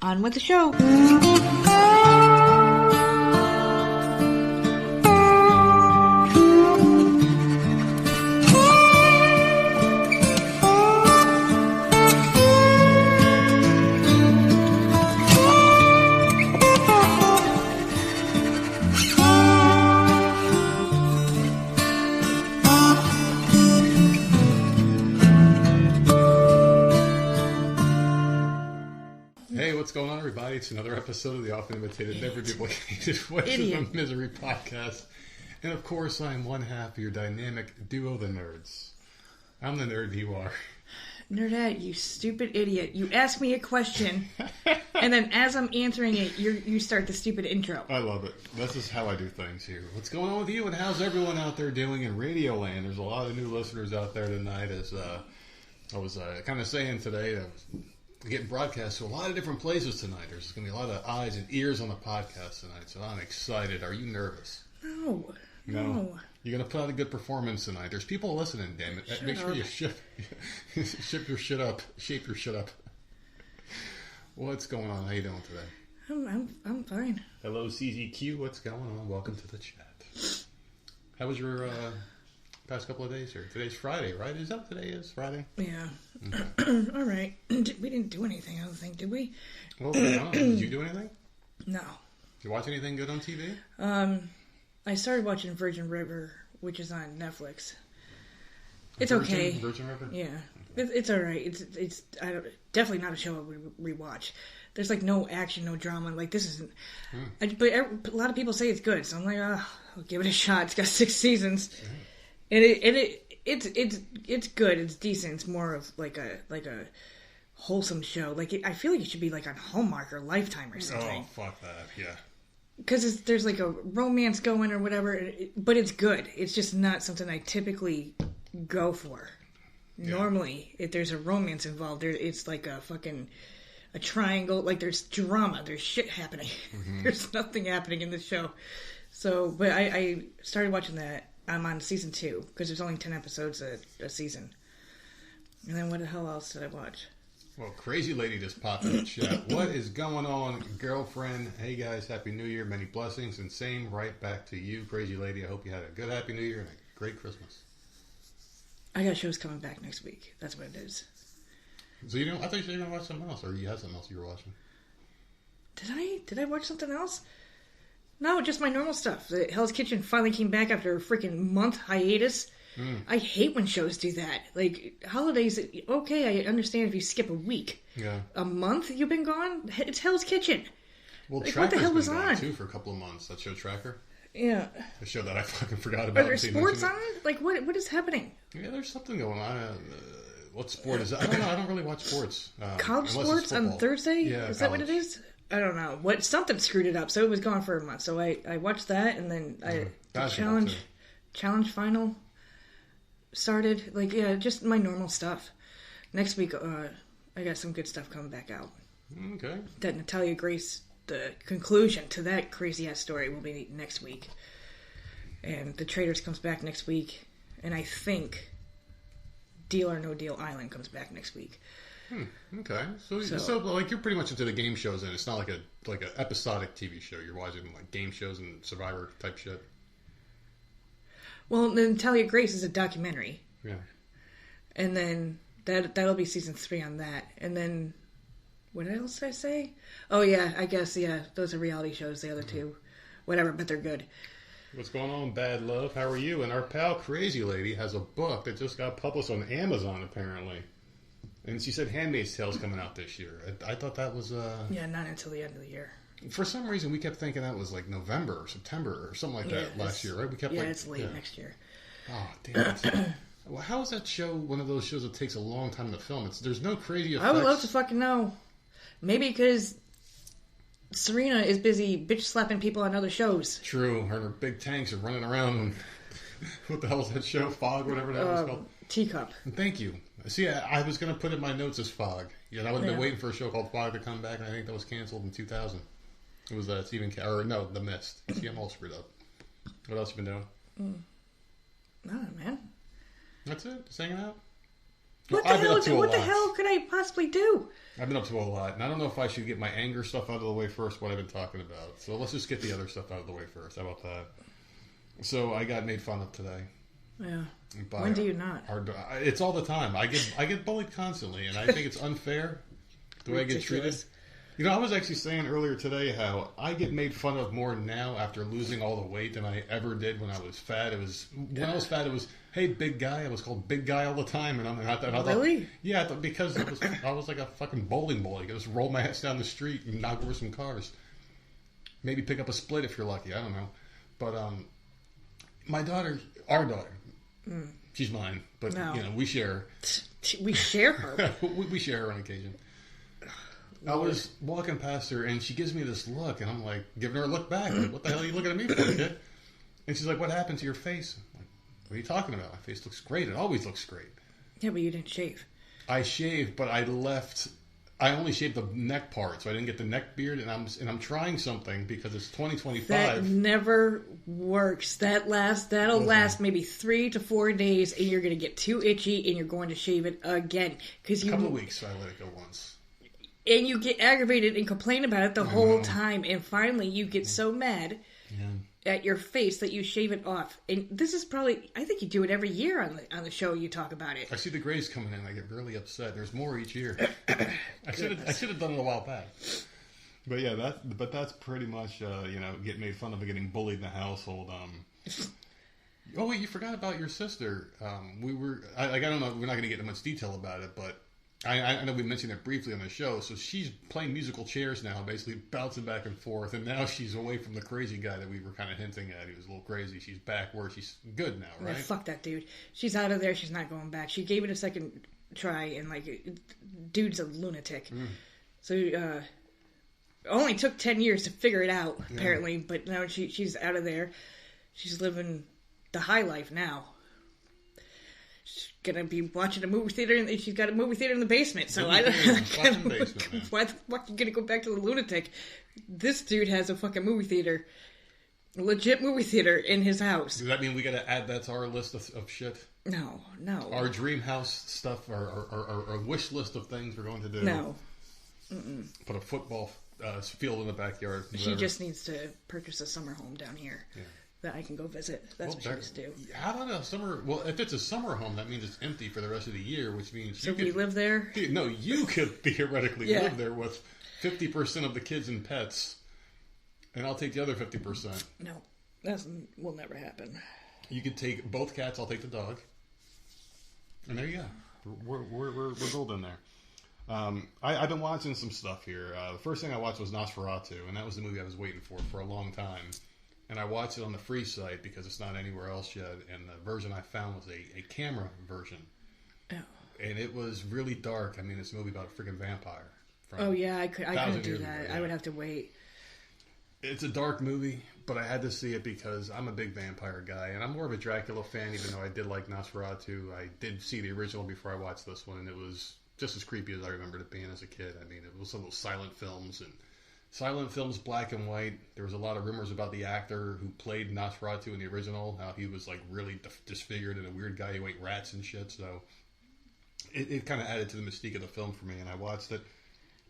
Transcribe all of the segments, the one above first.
On with the show. What's going on, everybody? It's another episode of the often imitated, never duplicated Voices of Misery podcast. And of course, I'm one half of your dynamic duo, the nerds. I'm the nerd, you are. Nerdette, you stupid idiot. You ask me a question, and then as I'm answering it, you start the stupid intro. I love it. This is how I do things here. What's going on with you, and how's everyone out there doing in Radio Land? There's a lot of new listeners out there tonight, as I was kind of saying today. Getting broadcast to a lot of different places tonight. There's going to be a lot of eyes and ears on the podcast tonight, so I'm excited. Are you nervous? No. You're going to put out a good performance tonight. There's people listening, damn it. Make sure you shape your shit up. What's going on? How you doing today? I'm fine. Hello, CZQ. What's going on? Welcome to the chat. How was your past couple of days here? Today's Friday, right? Is that what today is? Friday? Yeah. Okay. All right. We didn't do anything, I don't think, did we? Well, no. Did you do anything? No. Did you watch anything good on TV? I started watching Virgin River, which is on Netflix. It's okay. Virgin River? Yeah. It's all right. It's definitely not a show I would rewatch. There's like no action, no drama. Like this isn't. But a lot of people say it's good, so I'm like, I'll give it a shot. It's got 6 seasons. And it's good. It's decent. It's more of like a wholesome show. Like I feel like it should be like on Hallmark or Lifetime or something. Oh, fuck that! Yeah. Because there's like a romance going or whatever, but it's good. It's just not something I typically go for. Yeah. Normally, if there's a romance involved, it's like a triangle. Like there's drama. There's shit happening. Mm-hmm. There's nothing happening in this show. So, but I started watching that. I'm on season 2 because there's only 10 episodes a season. And then what the hell else did I watch? Well, Crazy Lady just popped in the chat. What is going on, girlfriend? Hey guys, Happy New Year, many blessings, and same right back to you, Crazy Lady. I hope you had a good Happy New Year and a great Christmas. I got shows coming back next week. That's what it is. So I thought you were going to watch something else, or you had something else you were watching. Did I watch something else? No, just my normal stuff. The Hell's Kitchen finally came back after a freaking month hiatus. I hate when shows do that. Like, holidays, okay, I understand if you skip a week. Yeah. A month you've been gone? It's Hell's Kitchen. Well, like, Tracker's what the hell was been on? Gone, too, for a couple of months. That show Tracker. Yeah. A show that I fucking forgot about. Are there sports on? Like, what is happening? Yeah, there's something going on. What sport is that? I don't know. I don't really watch sports. College sports on Thursday? Yeah, is that what it is? I don't know. Something screwed it up, so it was gone for a month. So I watched that, and then the challenge final started. Like, yeah, just my normal stuff. Next week, I got some good stuff coming back out. Okay. That Natalia Grace, the conclusion to that crazy ass story will be next week, and The Traitors comes back next week, and I think Deal or No Deal Island comes back next week. Okay, so like you're pretty much into the game shows, and it's not like an episodic TV show. You're watching like game shows and Survivor type shit. Well, Natalia Grace is a documentary. Yeah. And then that'll be season 3 on that. And then what else did I say? Oh yeah, I guess those are reality shows. The other two, whatever, but they're good. What's going on, Bad Love? How are you? And our pal Crazy Lady has a book that just got published on Amazon apparently. And she said Handmaid's Tale's coming out this year. I thought that was... Yeah, not until the end of the year. For some reason, we kept thinking that was like November or September or something like that last year, right? We kept it's late next year. Oh, damn it. Well, how is that show one of those shows that takes a long time to film? There's no crazy effects. I would love to fucking know. Maybe because Serena is busy bitch slapping people on other shows. True. Her big tanks are running around. And what the hell is that show? Fog, whatever that was called? Teacup. Thank you. See, I was going to put in my notes as Fog. Yeah, I would have been waiting for a show called Fog to come back, and I think that was canceled in 2000. It was The Mist. See, I'm all screwed up. What else you been doing? Nothing, man. That's it? Just hanging out? What the hell could I possibly do? I've been up to a lot, and I don't know if I should get my anger stuff out of the way first, what I've been talking about. So let's just get the other stuff out of the way first. How about that? So I got made fun of today. Yeah. When do you not? It's all the time. I get bullied constantly, and I think it's unfair the way I get treated. You know, I was actually saying earlier today how I get made fun of more now after losing all the weight than I ever did when I was fat. When I was fat, it was, hey, big guy. I was called big guy all the time, and I thought, really? Yeah, because I was like a fucking bowling ball. I could just roll my ass down the street and knock over some cars. Maybe pick up a split if you're lucky. I don't know, but my daughter, our daughter, she's mine, but you know we share. We share her. we share her on occasion. I was walking past her, and she gives me this look, and I'm like, giving her a look back. Like, what the hell are you looking at me for, kid? And she's like, what happened to your face? I'm like, what are you talking about? My face looks great. It always looks great. Yeah, but you didn't shave. I shaved, but I only shaved the neck part, so I didn't get the neck beard, and I'm trying something because it's 2025. That never works. That'll last maybe 3 to 4 days, and you're going to get too itchy, and you're going to shave it again. A couple of weeks, I let it go once. And you get aggravated and complain about it the whole time. And finally, you get so mad at your face that you shave it off. And this is probably, I think you do it every year on the show. You talk about it. I see the grays coming in. I get really upset. There's more each year. I should have done it a while back. But yeah, that's pretty much, get made fun of and getting bullied in the household. Oh, wait, you forgot about your sister. I don't know, we're not going to get into much detail about it, but I know we mentioned it briefly on the show. So she's playing musical chairs now, basically bouncing back and forth. And now she's away from the crazy guy that we were kind of hinting at. He was a little crazy. She's back where she's good now, right? Yeah, fuck that dude. She's out of there. She's not going back. She gave it a second try, and dude's a lunatic. So only took 10 years to figure it out, apparently. But now she's out of there. She's living the high life now. Gonna be watching a movie theater, and she's got a movie theater in the basement. So why the fuck are you gonna go back to the lunatic? This dude has a fucking movie theater, a legit movie theater in his house. Does that mean we gotta add that to our list of shit? No. Our dream house stuff, our wish list of things we're going to do. No. Put a football field in the backyard. She just needs to purchase a summer home down here. Yeah. That I can go visit. That's what she needs to do. How about a summer? Well, if it's a summer home, that means it's empty for the rest of the year, which means so we live there. No, you could theoretically live there with 50% of the kids and pets, and I'll take the other 50%. No, that will never happen. You could take both cats. I'll take the dog, and there you go. We're golden there. I've been watching some stuff here. The first thing I watched was Nosferatu, and that was the movie I was waiting for a long time. And I watched it on the free site because it's not anywhere else yet. And the version I found was a camera version. Oh. And it was really dark. I mean, it's a movie about a freaking vampire. Oh, yeah. I couldn't do that. Yeah. I would have to wait. It's a dark movie, but I had to see it because I'm a big vampire guy. And I'm more of a Dracula fan, even though I did like Nosferatu. I did see the original before I watched this one. And it was just as creepy as I remembered it being as a kid. I mean, it was some of those silent films and... Silent films, black and white. There was a lot of rumors about the actor who played Nosferatu in the original, how he was really disfigured and a weird guy who ate rats and shit. So it kind of added to the mystique of the film for me, and I watched it.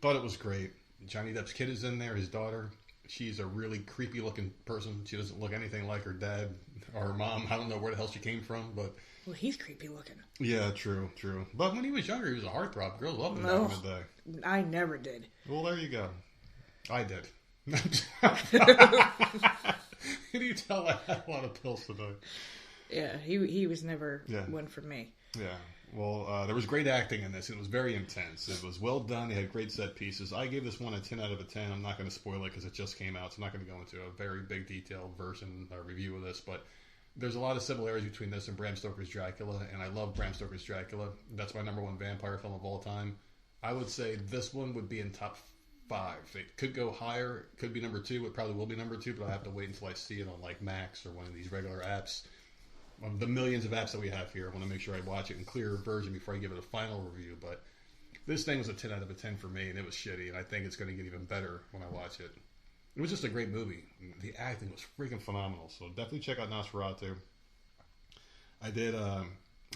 Thought it was great. Johnny Depp's kid is in there, his daughter. She's a really creepy looking person. She doesn't look anything like her dad or her mom. I don't know where the hell she came from, but... Well, he's creepy looking. Yeah, true. But when he was younger, he was a heartthrob. Girls loved him back in the day. I never did. Well, there you go. I did. Can you tell I had a lot of pills today? Yeah, he was never one for me. Yeah. Well, there was great acting in this. It was very intense. It was well done. They had great set pieces. I gave this one a 10 out of 10. I'm not going to spoil it because it just came out, so I'm not going to go into a very big detailed version or review of this, but there's a lot of similarities between this and Bram Stoker's Dracula, and I love Bram Stoker's Dracula. That's my number one vampire film of all time. I would say this one would be in top 5. It could go higher. It could be number 2. It probably will be number 2, but I have to wait until I see it on Max or one of these regular apps. One of the millions of apps that we have here, I want to make sure I watch it in clear version before I give it a final review. But this thing was a 10 out of 10 for me, and it was shitty, and I think it's going to get even better when I watch it. It was just a great movie. The acting was freaking phenomenal, so definitely check out Nosferatu. I did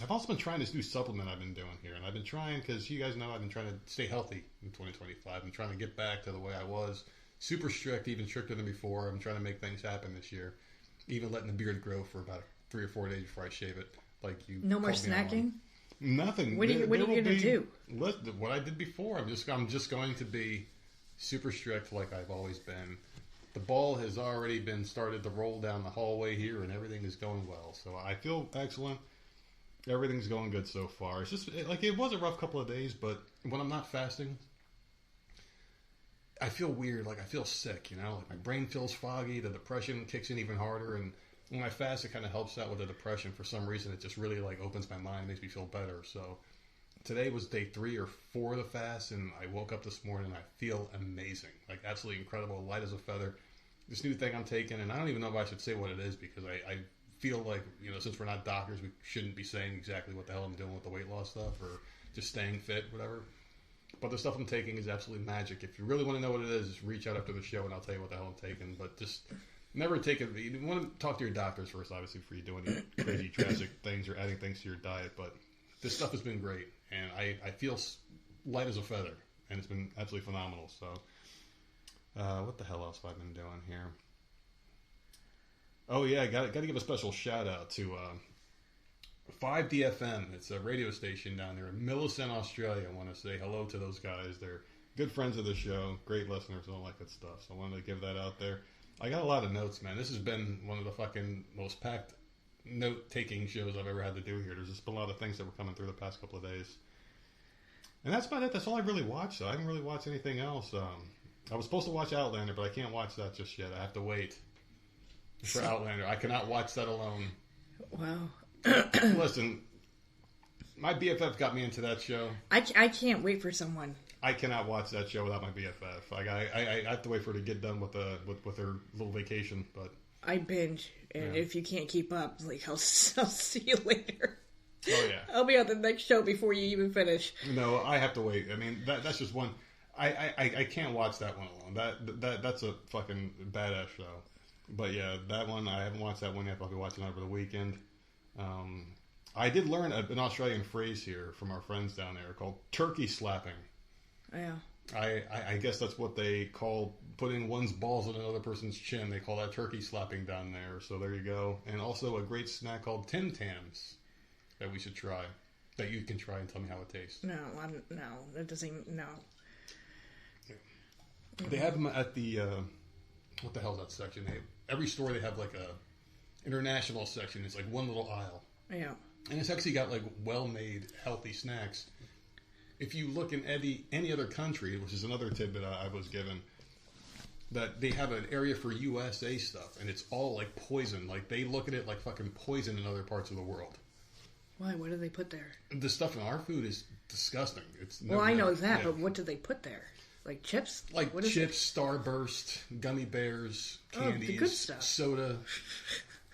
I've also been trying this new supplement I've been doing here, and I've been trying, because you guys know I've been trying to stay healthy in 2025. I'm trying to get back to the way I was, super strict, even stricter than before. I'm trying to make things happen this year, even letting the beard grow for about 3 or 4 days before I shave it. Like you. No more snacking. Nothing. What are you going to do? What I did before. I'm just going to be super strict, like I've always been. The ball has already been started to roll down the hallway here, and everything is going well. So I feel excellent. Everything's going good so far. It's just like it was a rough couple of days, but when I'm not fasting, I feel weird. Like I feel sick, you know. Like my brain feels foggy. The depression kicks in even harder, and when I fast, it kind of helps out with the depression. For some reason, it just really like opens my mind, makes me feel better. So today was day 3 or 4 of the fast, and I woke up this morning and I feel amazing, like absolutely incredible, light as a feather. This new thing I'm taking, and I don't even know if I should say what it is, because I feel like, you know, since we're not doctors, we shouldn't be saying exactly what the hell I'm doing with the weight loss stuff or just staying fit, whatever. But the stuff I'm taking is absolutely magic. If you really want to know what it is, just reach out after the show and I'll tell you what the hell I'm taking. But just never take it. You want to talk to your doctors first, obviously, before you do any crazy, drastic things or adding things to your diet. But this stuff has been great, and I feel light as a feather, and it's been absolutely phenomenal. So, what the hell else have I been doing here? Oh yeah, got to give a special shout out to 5DFM. It's a radio station down there in Millicent, Australia. I want to say hello to those guys. They're good friends of the show, great listeners, and all that good stuff. So I wanted to give that out there. I got a lot of notes, man. This has been one of the fucking most packed note-taking shows I've ever had to do here. There's just been a lot of things that were coming through the past couple of days. And that's about it. That's all I really watched, though. I haven't really watched anything else. I was supposed to watch Outlander, but I can't watch that just yet. I have to wait for Outlander. I cannot watch that alone. Wow. Listen, my BFF got me into that show. I can't wait for someone. I cannot watch that show without my BFF. Like I have to wait for her to get done with her little vacation. But I binge, and if you can't keep up, like I'll see you later. Oh yeah, I'll be on the next show before you even finish. No, I have to wait. I mean, that's just one. I can't watch that one alone. That's a fucking badass show. But yeah, that one I haven't watched that one yet. I'll be watching it over the weekend. I did learn an Australian phrase here from our friends down there called turkey slapping. Yeah. I guess that's what they call putting one's balls on another person's chin. They call that turkey slapping down there. So there you go. And also a great snack called Tim Tams that we should try. That you can try and tell me how it tastes. No, that doesn't. No. Yeah. They have them at the what the hell is that section? Every store they have like a international section. It's like one little aisle. Yeah. And it's actually got like well-made, healthy snacks. If you look in any other country, which is another tidbit I was given, that they have an area for USA stuff, and it's all like poison. Like they look at it like fucking poison in other parts of the world. Why? What do they put there? The stuff in our food is disgusting. It's well, I know that, but what do they put there? Like chips? Like chips, Starburst, gummy bears, candies, the good stuff. Soda.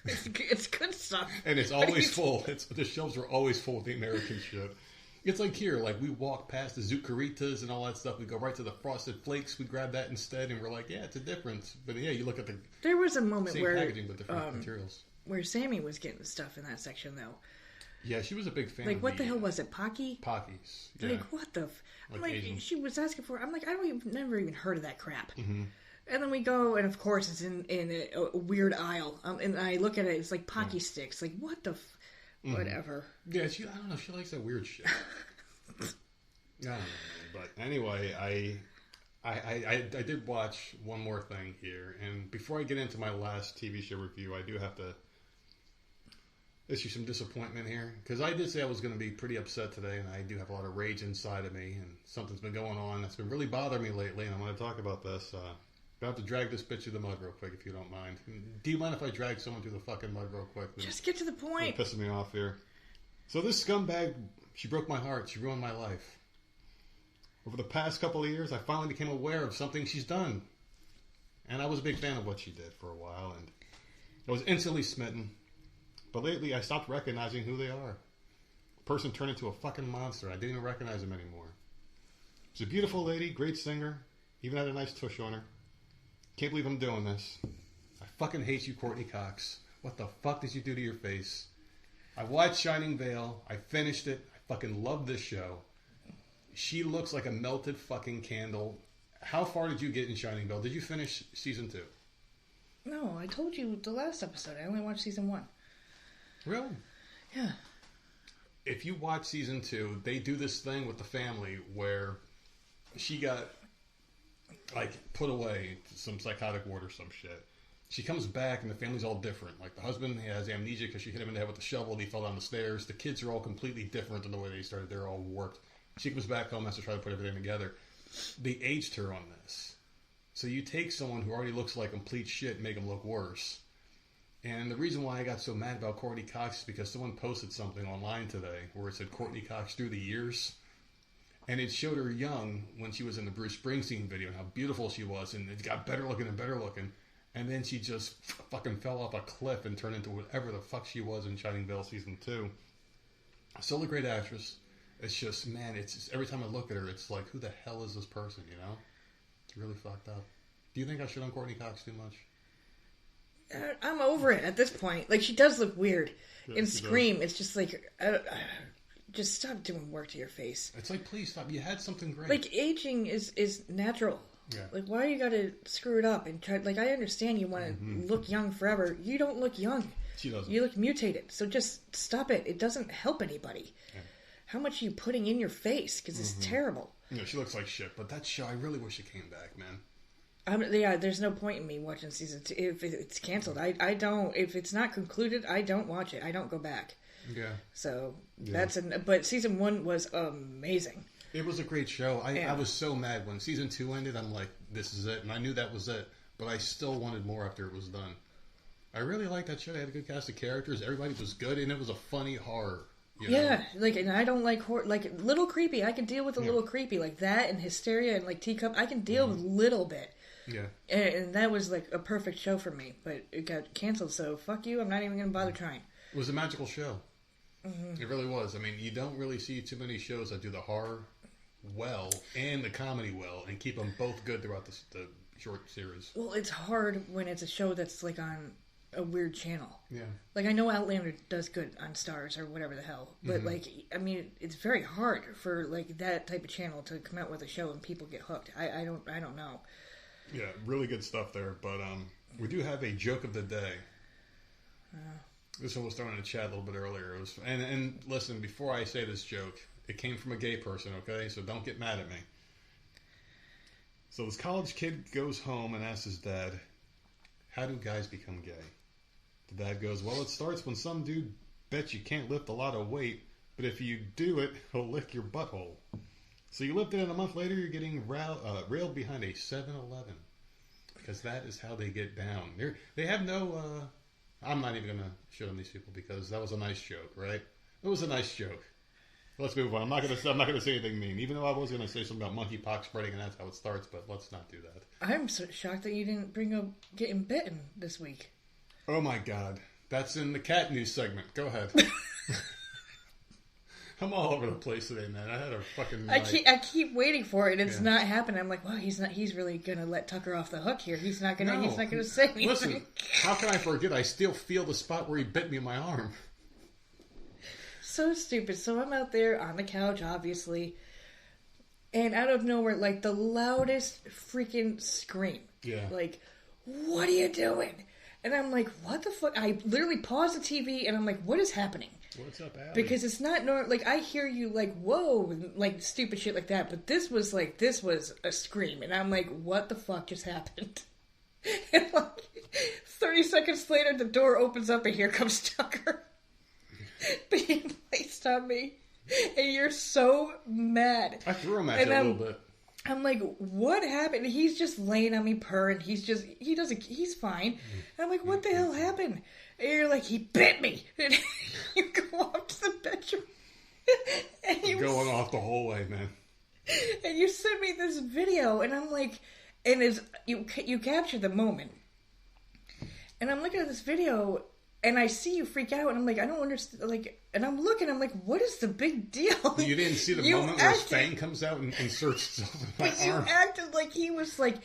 It's good stuff. And it's always full. The shelves are always full with the American shit. It's like here, like we walk past the Zucaritas and all that stuff. We go right to the Frosted Flakes. We grab that instead, and we're like, yeah, it's a difference. But yeah, you look at the there was a moment same where packaging but different materials. Where Sammy was getting stuff in that section, though. Yeah, she was a big fan. Like, what the hell was it? Pocky? Pockies. Yeah. Like, what the? I'm like, she was asking for. I'm like, never even heard of that crap. Mm-hmm. And then we go, and of course, it's in a weird aisle. And I look at it, it's like Pocky sticks. Like, what the? Whatever. Yeah, I don't know. She likes that weird shit. I don't know, but anyway, I did watch one more thing here, and before I get into my last TV show review, I do have to issue some disappointment here, because I did say I was going to be pretty upset today, and I do have a lot of rage inside of me, and something's been going on that's been really bothering me lately, and I want to talk about this. I have to drag this bitch through the mud real quick, if you don't mind. Do you mind if I drag someone through the fucking mud real quick? Just get to the point. It's pissing me off here. So this scumbag, she broke my heart. She ruined my life. Over the past couple of years, I finally became aware of something she's done. And I was a big fan of what she did for a while, and I was instantly smitten. But lately, I stopped recognizing who they are. The person turned into a fucking monster. I didn't even recognize him anymore. She's a beautiful lady, great singer, even had a nice tush on her. Can't believe I'm doing this. I fucking hate you, Courtney Cox. What the fuck did you do to your face? I watched Shining Vale. I finished it. I fucking love this show. She looks like a melted fucking candle. How far did you get in Shining Vale? Did you finish season 2? No, I told you the last episode. I only watched season 1. Really? Yeah. If you watch season 2, they do this thing with the family where she got, like, put away to some psychotic ward or some shit. She comes back and the family's all different. Like, the husband has amnesia because she hit him in the head with a shovel and he fell down the stairs. The kids are all completely different than the way they started. They're all warped. She comes back home, has to try to put everything together. They aged her on this. So you take someone who already looks like complete shit and make them look worse. And the reason why I got so mad about Courtney Cox is because someone posted something online today where it said Courtney Cox through the years. And it showed her young when she was in the Bruce Springsteen video and how beautiful she was. And it got better looking and better looking. And then she just fucking fell off a cliff and turned into whatever the fuck she was in Shining Vale season 2. Still a great actress. It's just, man, it's just, every time I look at her, it's like, who the hell is this person, you know? It's really fucked up. Do you think I shit on Courtney Cox too much? I'm over it at this point. Like, she does look weird. In Scream, it's just like, just stop doing work to your face. It's like, please stop. You had something great. Like, aging is natural. Yeah. Like, why you gotta screw it up and try? Like, I understand you want to look young forever. You don't look young. She doesn't. You look mutated. So just stop it. It doesn't help anybody. Yeah. How much are you putting in your face? Because it's terrible. Yeah, she looks like shit. But that show, I really wish it came back, man. Yeah, there's no point in me watching season 2 if it's canceled. I don't. If it's not concluded, I don't watch it. I don't go back. Yeah. So but season 1 was amazing. It was a great show. I was so mad when season 2 ended. I'm like, this is it, and I knew that was it. But I still wanted more after it was done. I really liked that show. They had a good cast of characters. Everybody was good, and it was a funny horror. You know? Like, and I don't like horror. Like, little creepy. I can deal with a little creepy like that, and Hysteria, and like Teacup. I can deal with a little bit. Yeah. And that was like a perfect show for me, but it got canceled. So fuck you. I'm not even gonna bother trying. It was a magical show. It really was. I mean, you don't really see too many shows that do the horror well and the comedy well and keep them both good throughout the short series. Well, it's hard when it's a show that's like on a weird channel. Yeah. Like, I know Outlander does good on Stars or whatever the hell, but like, I mean, it's very hard for like that type of channel to come out with a show and people get hooked. I don't know. Yeah, really good stuff there. But we do have a joke of the day. This one was thrown in the chat a little bit earlier. It was, and listen, before I say this joke, it came from a gay person, okay? So don't get mad at me. So this college kid goes home and asks his dad, how do guys become gay? The dad goes, well, it starts when some dude bets you can't lift a lot of weight, but if you do it, he'll lick your butthole. So you lift it, and a month later, you're getting railed behind a 7-Eleven. Because that is how they get down. They have no... I'm not even going to shit on these people because that was a nice joke, right? It was a nice joke. Let's move on. I'm not going to say anything mean, even though I was going to say something about monkeypox spreading and that's how it starts, but let's not do that. I'm so shocked that you didn't bring up getting bitten this week. Oh my God. That's in the cat news segment. Go ahead. I'm all over the place today, man. I had a fucking night. I keep waiting for it, and it's not happening. I'm like, wow, he's really gonna let Tucker off the hook here. He's not gonna say anything. Listen, how can I forget? I still feel the spot where he bit me in my arm. So stupid. So I'm out there on the couch, obviously, and out of nowhere, like the loudest freaking scream. Yeah. Like, what are you doing? And I'm like, what the fuck? I literally paused the TV, and I'm like, what is happening? What's up, Allie? Because it's not normal. Like, I hear you, like, whoa, and, like, stupid shit like that. But this was a scream. And I'm like, what the fuck just happened? And, like, 30 seconds later, the door opens up, and here comes Tucker being placed on me. And you're so mad. I threw him at you a little bit. I'm like, what happened? He's just laying on me purring. He's fine. And I'm like, what the hell happened? And you're like, he bit me. And you go up to the bedroom. And going off the whole way, man. And you sent me this video. And I'm like, and you captured the moment. And I'm looking at this video. And I see you freak out. And I'm like, I don't understand. Like, and I'm looking. I'm like, what is the big deal? You didn't see the moment where his fang comes out and inserts itself in my arm. But you acted like he was like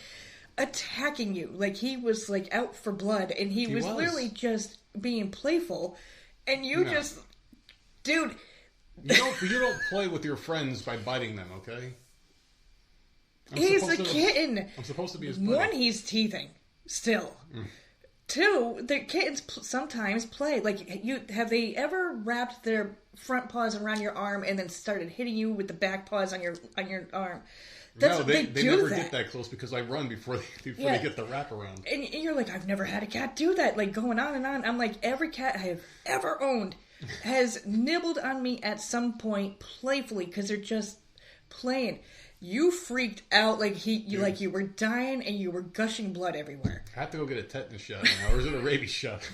attacking you. Like he was like out for blood. And he was literally just being playful. And you just Dude. You don't play with your friends by biting them, okay? He's a kitten. I'm supposed to be his buddy. One, he's teething. Still. Two, the kittens sometimes play. Like, have they ever wrapped their front paws around your arm and then started hitting you with the back paws on your arm? No, they never get that close because I run before they get the wrap around. And you're like, I've never had a cat do that. Like, going on and on. I'm like, every cat I have ever owned has nibbled on me at some point playfully because they're just playing. You freaked out like you were dying and you were gushing blood everywhere. I have to go get a tetanus shot now, or is it a rabies shot?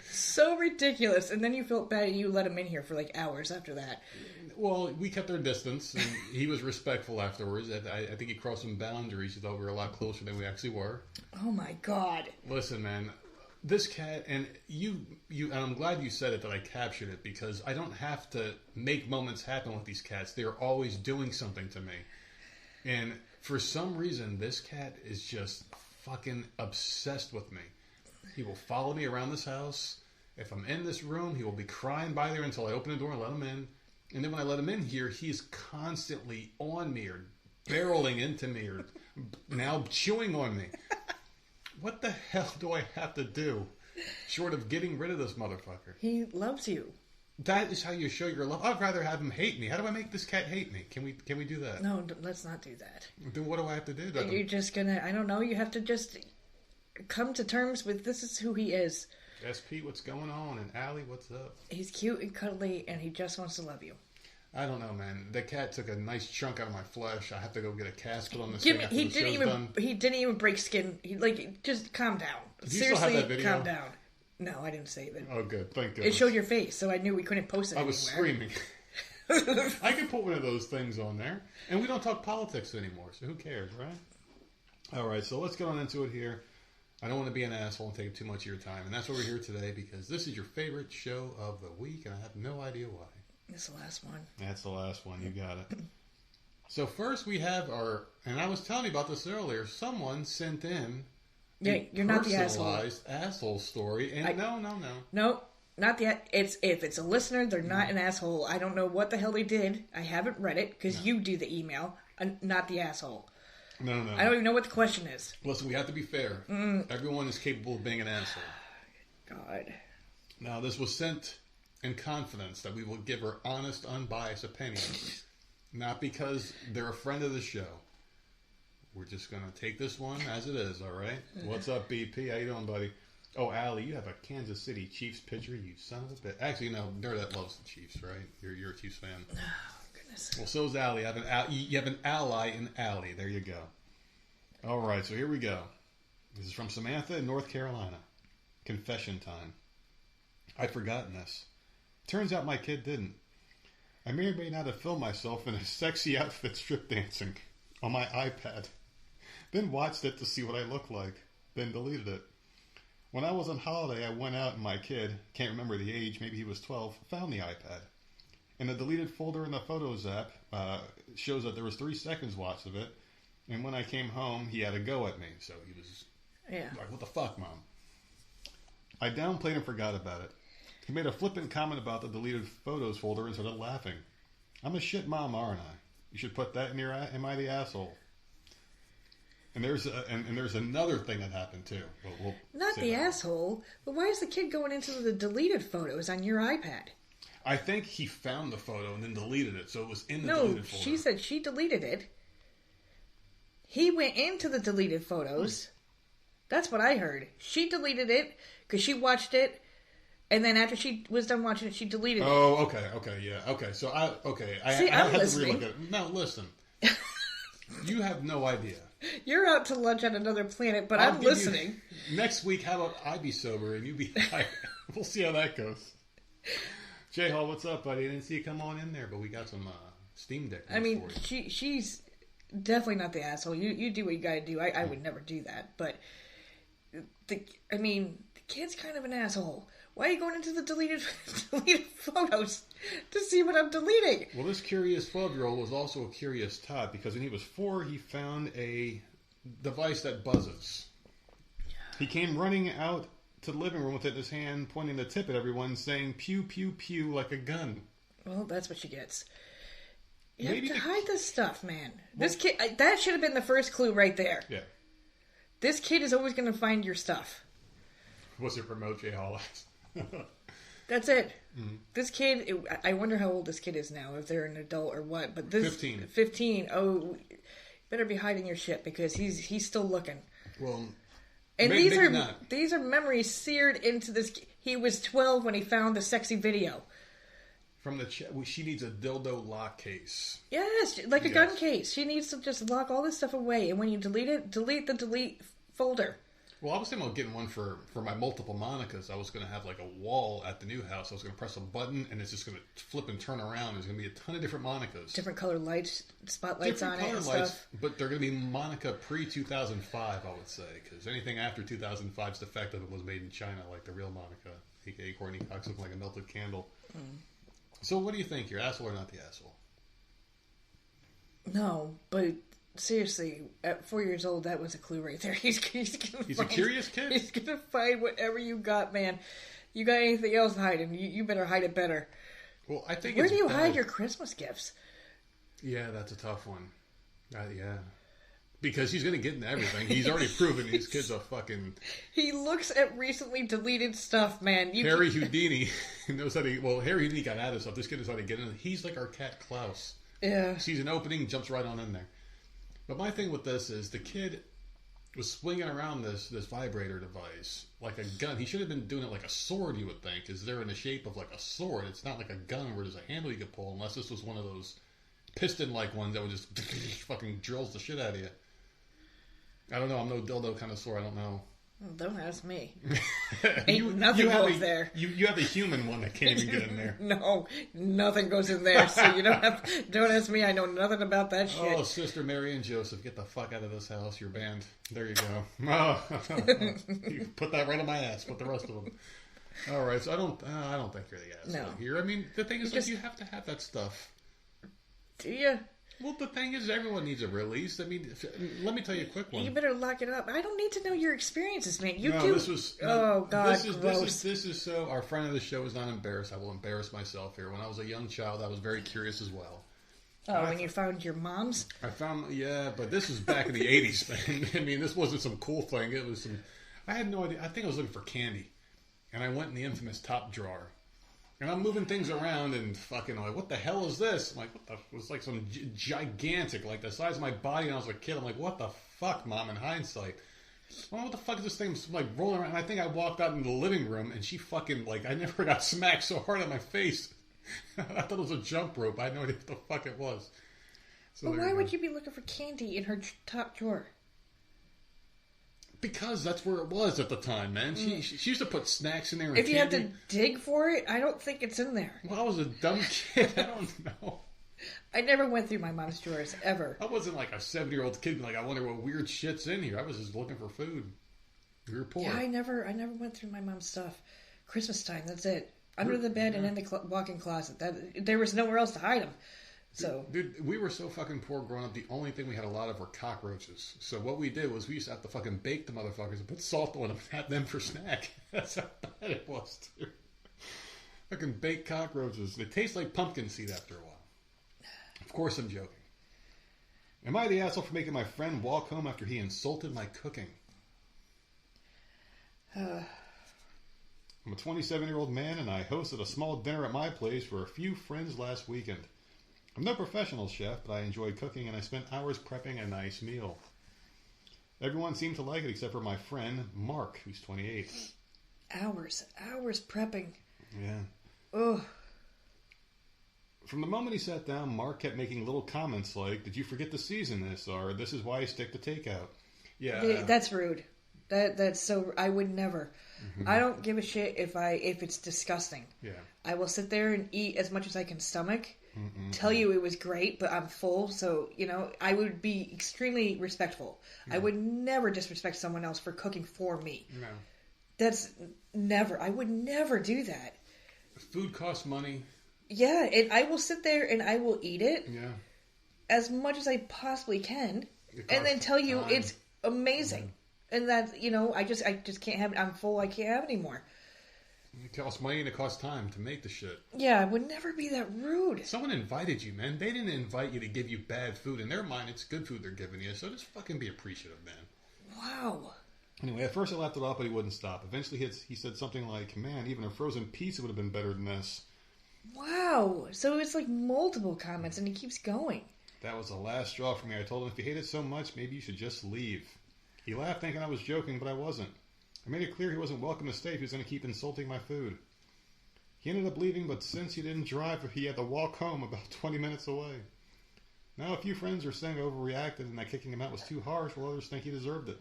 So ridiculous. And then you felt bad and you let him in here for like hours after that. Well, we kept our distance, and he was respectful afterwards. I think he crossed some boundaries. He thought we were a lot closer than we actually were. Oh my God. Listen, man, this cat, and and I'm glad you said it, that I captured it, because I don't have to make moments happen with these cats. They're always doing something to me. And for some reason, this cat is just fucking obsessed with me. He will follow me around this house. If I'm in this room, he will be crying by there until I open the door and let him in. And then when I let him in here, he's constantly on me or barreling into me or now chewing on me. What the hell do I have to do short of getting rid of this motherfucker? He loves you. That is how you show your love. I'd rather have him hate me. How do I make this cat hate me? Can we do that? No, let's not do that. Then what do I have to do? You're just gonna, I don't know, you have to just come to terms with this is who he is. Ask Pete what's going on, and Allie, what's up? He's cute and cuddly, and he just wants to love you. I don't know, man. The cat took a nice chunk out of my flesh. I have to go get a cast put on this thing after he the show's done. He didn't even break skin. He just calm down. Did you Seriously, still have that video? Calm down. No, I didn't save it. Oh, good. Thank goodness. It showed your face, so I knew we couldn't post it I was screaming. I could put one of those things on there. And we don't talk politics anymore, so who cares, right? All right, so let's get on into it here. I don't want to be an asshole and take too much of your time. And that's why we're here today, because this is your favorite show of the week, and I have no idea why. It's the last one. That's the last one. You got it. So first we have and I was telling you about this earlier, someone sent in you're not the asshole story. And no. No, not the, if it's a listener, they're not an asshole. I don't know what the hell they did. I haven't read it, because you do the email, not the asshole. No. I don't even know what the question is. Listen, we have to be fair. Everyone is capable of being an asshole. God. Now, this was sent in confidence that we will give her honest, unbiased opinion. Not because they're a friend of the show. We're just going to take this one as it is, all right? What's up, BP? How you doing, buddy? Oh, Allie, you have a Kansas City Chiefs pitcher, you son of a bitch. Actually, no, Nerdette loves the Chiefs, right? You're a Chiefs fan. Oh, goodness. Well, so is Allie. You have an ally in Allie. There you go. All right, so here we go. This is from Samantha in North Carolina. Confession time. I'd forgotten this. Turns out my kid didn't. I may or may not have filmed myself in a sexy outfit strip dancing on my iPad. Then watched it to see what I looked like. Then deleted it. When I was on holiday, I went out and my kid, can't remember the age, maybe he was 12, found the iPad. In the deleted folder in the Photos app, shows that there was 3 seconds watched of it. And when I came home, he had a go at me. So he was like, what the fuck, Mom? I downplayed and forgot about it. He made a flippant comment about the deleted photos folder and started laughing. I'm a shit mom, aren't I? You should put that in your Am I the Asshole? And there's another thing that happened too. We'll Not the asshole, but why is the kid going into the deleted photos on your iPad? I think he found the photo and then deleted it, so it was in the deleted folder. No, she said she deleted it. He went into the deleted photos. That's what I heard. She deleted it because she watched it, and then after she was done watching it, she deleted it. Oh, okay, yeah, okay. So I I'm had listening. to relook at it. No, listen. You have no idea. You're out to lunch on another planet, but I'm listening. Next week, how about I be sober and you be high? We'll see how that goes. Jay Hall, what's up, buddy? I didn't see you come on in there, but we got some Steam Deck. I mean, she's definitely not the asshole. You do what you got to do. I would never do that, but the kid's kind of an asshole. Why are you going into the deleted photos to see what I'm deleting? Well, this curious 12-year-old was also a curious tot because when he was 4, he found a device that buzzes. He came running out to the living room with it in his hand, pointing the tip at everyone, saying pew, pew, pew like a gun. Well, that's what she gets. You Maybe have to hide this stuff, man. This kid, that should have been the first clue right there. Yeah. This kid is always going to find your stuff. Was it promote J. Hall? That's it. Mm-hmm. This kid, I wonder how old this kid is now, if they're an adult or what. But this 15. 15. Oh, better be hiding your shit because he's still looking. Well, and these are memories seared into this. He was 12 when he found the sexy video. From the chat, she needs a dildo lock case. Yes, like a gun case. She needs to just lock all this stuff away, and when you delete it, delete the delete folder. Well, I was thinking about getting one for my multiple Monicas. I was going to have like a wall at the new house. I was going to press a button, and it's just going to flip and turn around. There's going to be a ton of different Monicas. Different color lights, spotlights on it and stuff. But they're going to be Monica pre-2005, I would say, because anything after 2005 is defective and was made in China, like the real Monica, a.k.a. Courtney Cox, looking like a melted candle. Mm. So what do you think? You're asshole or not the asshole? No, but seriously, at 4 years old, that was a clue right there. He's a curious kid. He's going to find whatever you got, man. You got anything else hiding, you better hide it better. Well, I think Where do you hide your Christmas gifts? Yeah, that's a tough one. Yeah. Because he's going to get into everything. He's already proven these kids are fucking... He looks at recently deleted stuff, man. Harry Houdini knows how to... Well, Harry Houdini got out of stuff. This kid knows how to get in. He's like our cat Klaus. Yeah. Sees an opening, jumps right on in there. But my thing with this is the kid was swinging around this vibrator device like a gun. He should have been doing it like a sword, you would think, because they're in the shape of like a sword. It's not like a gun where there's a handle you could pull, unless this was one of those piston-like ones that would just fucking drills the shit out of you. I don't know. I'm no dildo connoisseur. I don't know. Well, don't ask me. Ain't nothing goes there. You have a human one that can't even get in there. No, nothing goes in there. So you don't ask me. I know nothing about that shit. Oh, Sister Mary and Joseph, get the fuck out of this house. You're banned. There you go. Oh, you put that right on my ass. Put the rest of them. All right. So I don't think you're the asshole here. I mean, the thing is, you have to have that stuff. Do you? Well, the thing is, everyone needs a release. I mean, let me tell you a quick one. You better lock it up. I don't need to know your experiences, man. You do. This is so. Our friend of the show is not embarrassed. I will embarrass myself here. When I was a young child, I was very curious as well. Oh, when you found your mom's? But this was back in the 80s, man. I mean, this wasn't some cool thing. It was some... I had no idea. I think I was looking for candy. And I went in the infamous top drawer. And I'm moving things around and fucking like, what the hell is this? I'm like, what the... It was like some gigantic, like the size of my body when I was a kid. I'm like, what the fuck, Mom, in hindsight? Well, what the fuck is this thing like rolling around? And I think I walked out into the living room and she fucking, like, I never got smacked so hard on my face. I thought it was a jump rope. I had no idea what the fuck it was. So well, why would you be looking for candy in her top drawer? Because that's where it was at the time, man. She used to put snacks in there. And if you have to dig for it, I don't think it's in there. Well, I was a dumb kid. I don't know. I never went through my mom's drawers, ever. I wasn't like a 7-year-old kid. Like, I wonder what weird shit's in here. I was just looking for food. We were poor. Yeah, I never went through my mom's stuff. Christmas time, that's it. Under the bed and in the walk-in closet. There was nowhere else to hide them. So, dude, we were so fucking poor growing up. The only thing we had a lot of were cockroaches. So what we did was we used to have to fucking bake the motherfuckers and put salt on them and have them for snack. That's how bad it was, too. Fucking baked cockroaches. They taste like pumpkin seed after a while. Of course I'm joking. Am I the asshole for making my friend walk home after he insulted my cooking? I'm a 27-year-old man, and I hosted a small dinner at my place for a few friends last weekend. I'm no professional chef, but I enjoy cooking, and I spent hours prepping a nice meal. Everyone seemed to like it except for my friend, Mark, who's 28. Hours prepping. Yeah. Ugh. From the moment he sat down, Mark kept making little comments like, "Did you forget to season this?" or "This is why I stick to takeout." Yeah. That's rude. That's so... I would never. Mm-hmm. I don't give a shit if it's disgusting. Yeah. I will sit there and eat as much as I can stomach. Tell you it was great, but I'm full, so, I would be extremely respectful. I would never disrespect someone else for cooking for me. No. That's never. I would never do that. Food costs money. Yeah, and I will sit there and I will eat it. Yeah. As much as I possibly can, and then tell you it's amazing. And that, I just can't have it. I'm full. I can't have it anymore. It costs money and it costs time to make the shit. Yeah, I would never be that rude. Someone invited you, man. They didn't invite you to give you bad food. In their mind, it's good food they're giving you. So just fucking be appreciative, man. Wow. Anyway, at first I laughed it off, but he wouldn't stop. Eventually he said something like, man, even a frozen pizza would have been better than this. Wow. So it's like multiple comments and he keeps going. That was the last straw for me. I told him if you hate it so much, maybe you should just leave. He laughed thinking I was joking, but I wasn't. I made it clear he wasn't welcome to stay if he was going to keep insulting my food. He ended up leaving, but since he didn't drive, he had to walk home about 20 minutes away. Now a few friends are saying I overreacted and that kicking him out was too harsh, while others think he deserved it.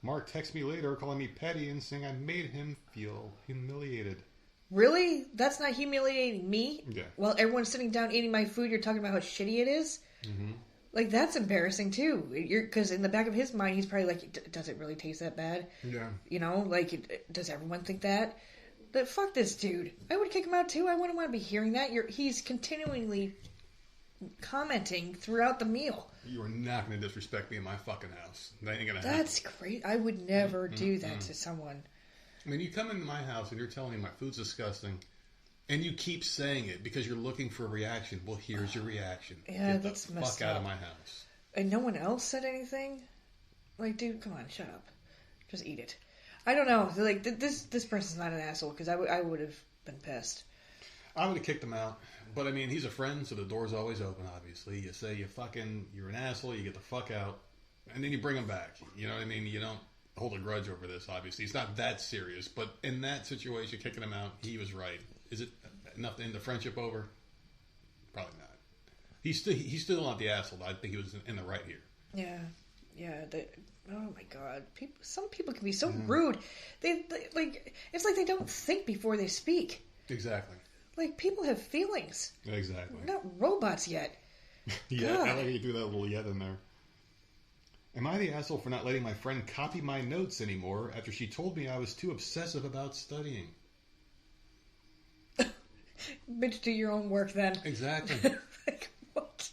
Mark texted me later calling me petty and saying I made him feel humiliated. Really? That's not humiliating me? Yeah. While everyone's sitting down eating my food, you're talking about how shitty it is? Mm-hmm. Like, that's embarrassing, too. Because in the back of his mind, he's probably like, does it really taste that bad? Yeah. Does everyone think that? But fuck this dude. I would kick him out, too. I wouldn't want to be hearing that. He's continually commenting throughout the meal. You are not going to disrespect me in my fucking house. That ain't going to happen. That's great. I would never do that to someone. I mean, you come into my house and you're telling me my food's disgusting, and you keep saying it because you're looking for a reaction. Well, here's your reaction. Yeah, Get that's the messed fuck up. out of my house. And no one else said anything? Like, dude, come on, shut up. Just eat it. I don't know. Like, this person's not an asshole, because I would have been pissed. I would have kicked him out. But, I mean, he's a friend, so the door's always open, obviously. You say you're an asshole, you get the fuck out, and then you bring him back. You know what I mean? You don't hold a grudge over this, obviously. It's not that serious. But in that situation, kicking him out, he was right. Is it enough to end the friendship over? Probably not. He's still not the asshole. I think he was in the right here. Yeah. Oh my God! Some people can be so rude. They like it's like they don't think before they speak. Exactly. Like, people have feelings. Exactly. We're not robots yet. Yeah, I like you do that little yet in there. Am I the asshole for not letting my friend copy my notes anymore after she told me I was too obsessive about studying? Bitch, do your own work then. Exactly. Like, what?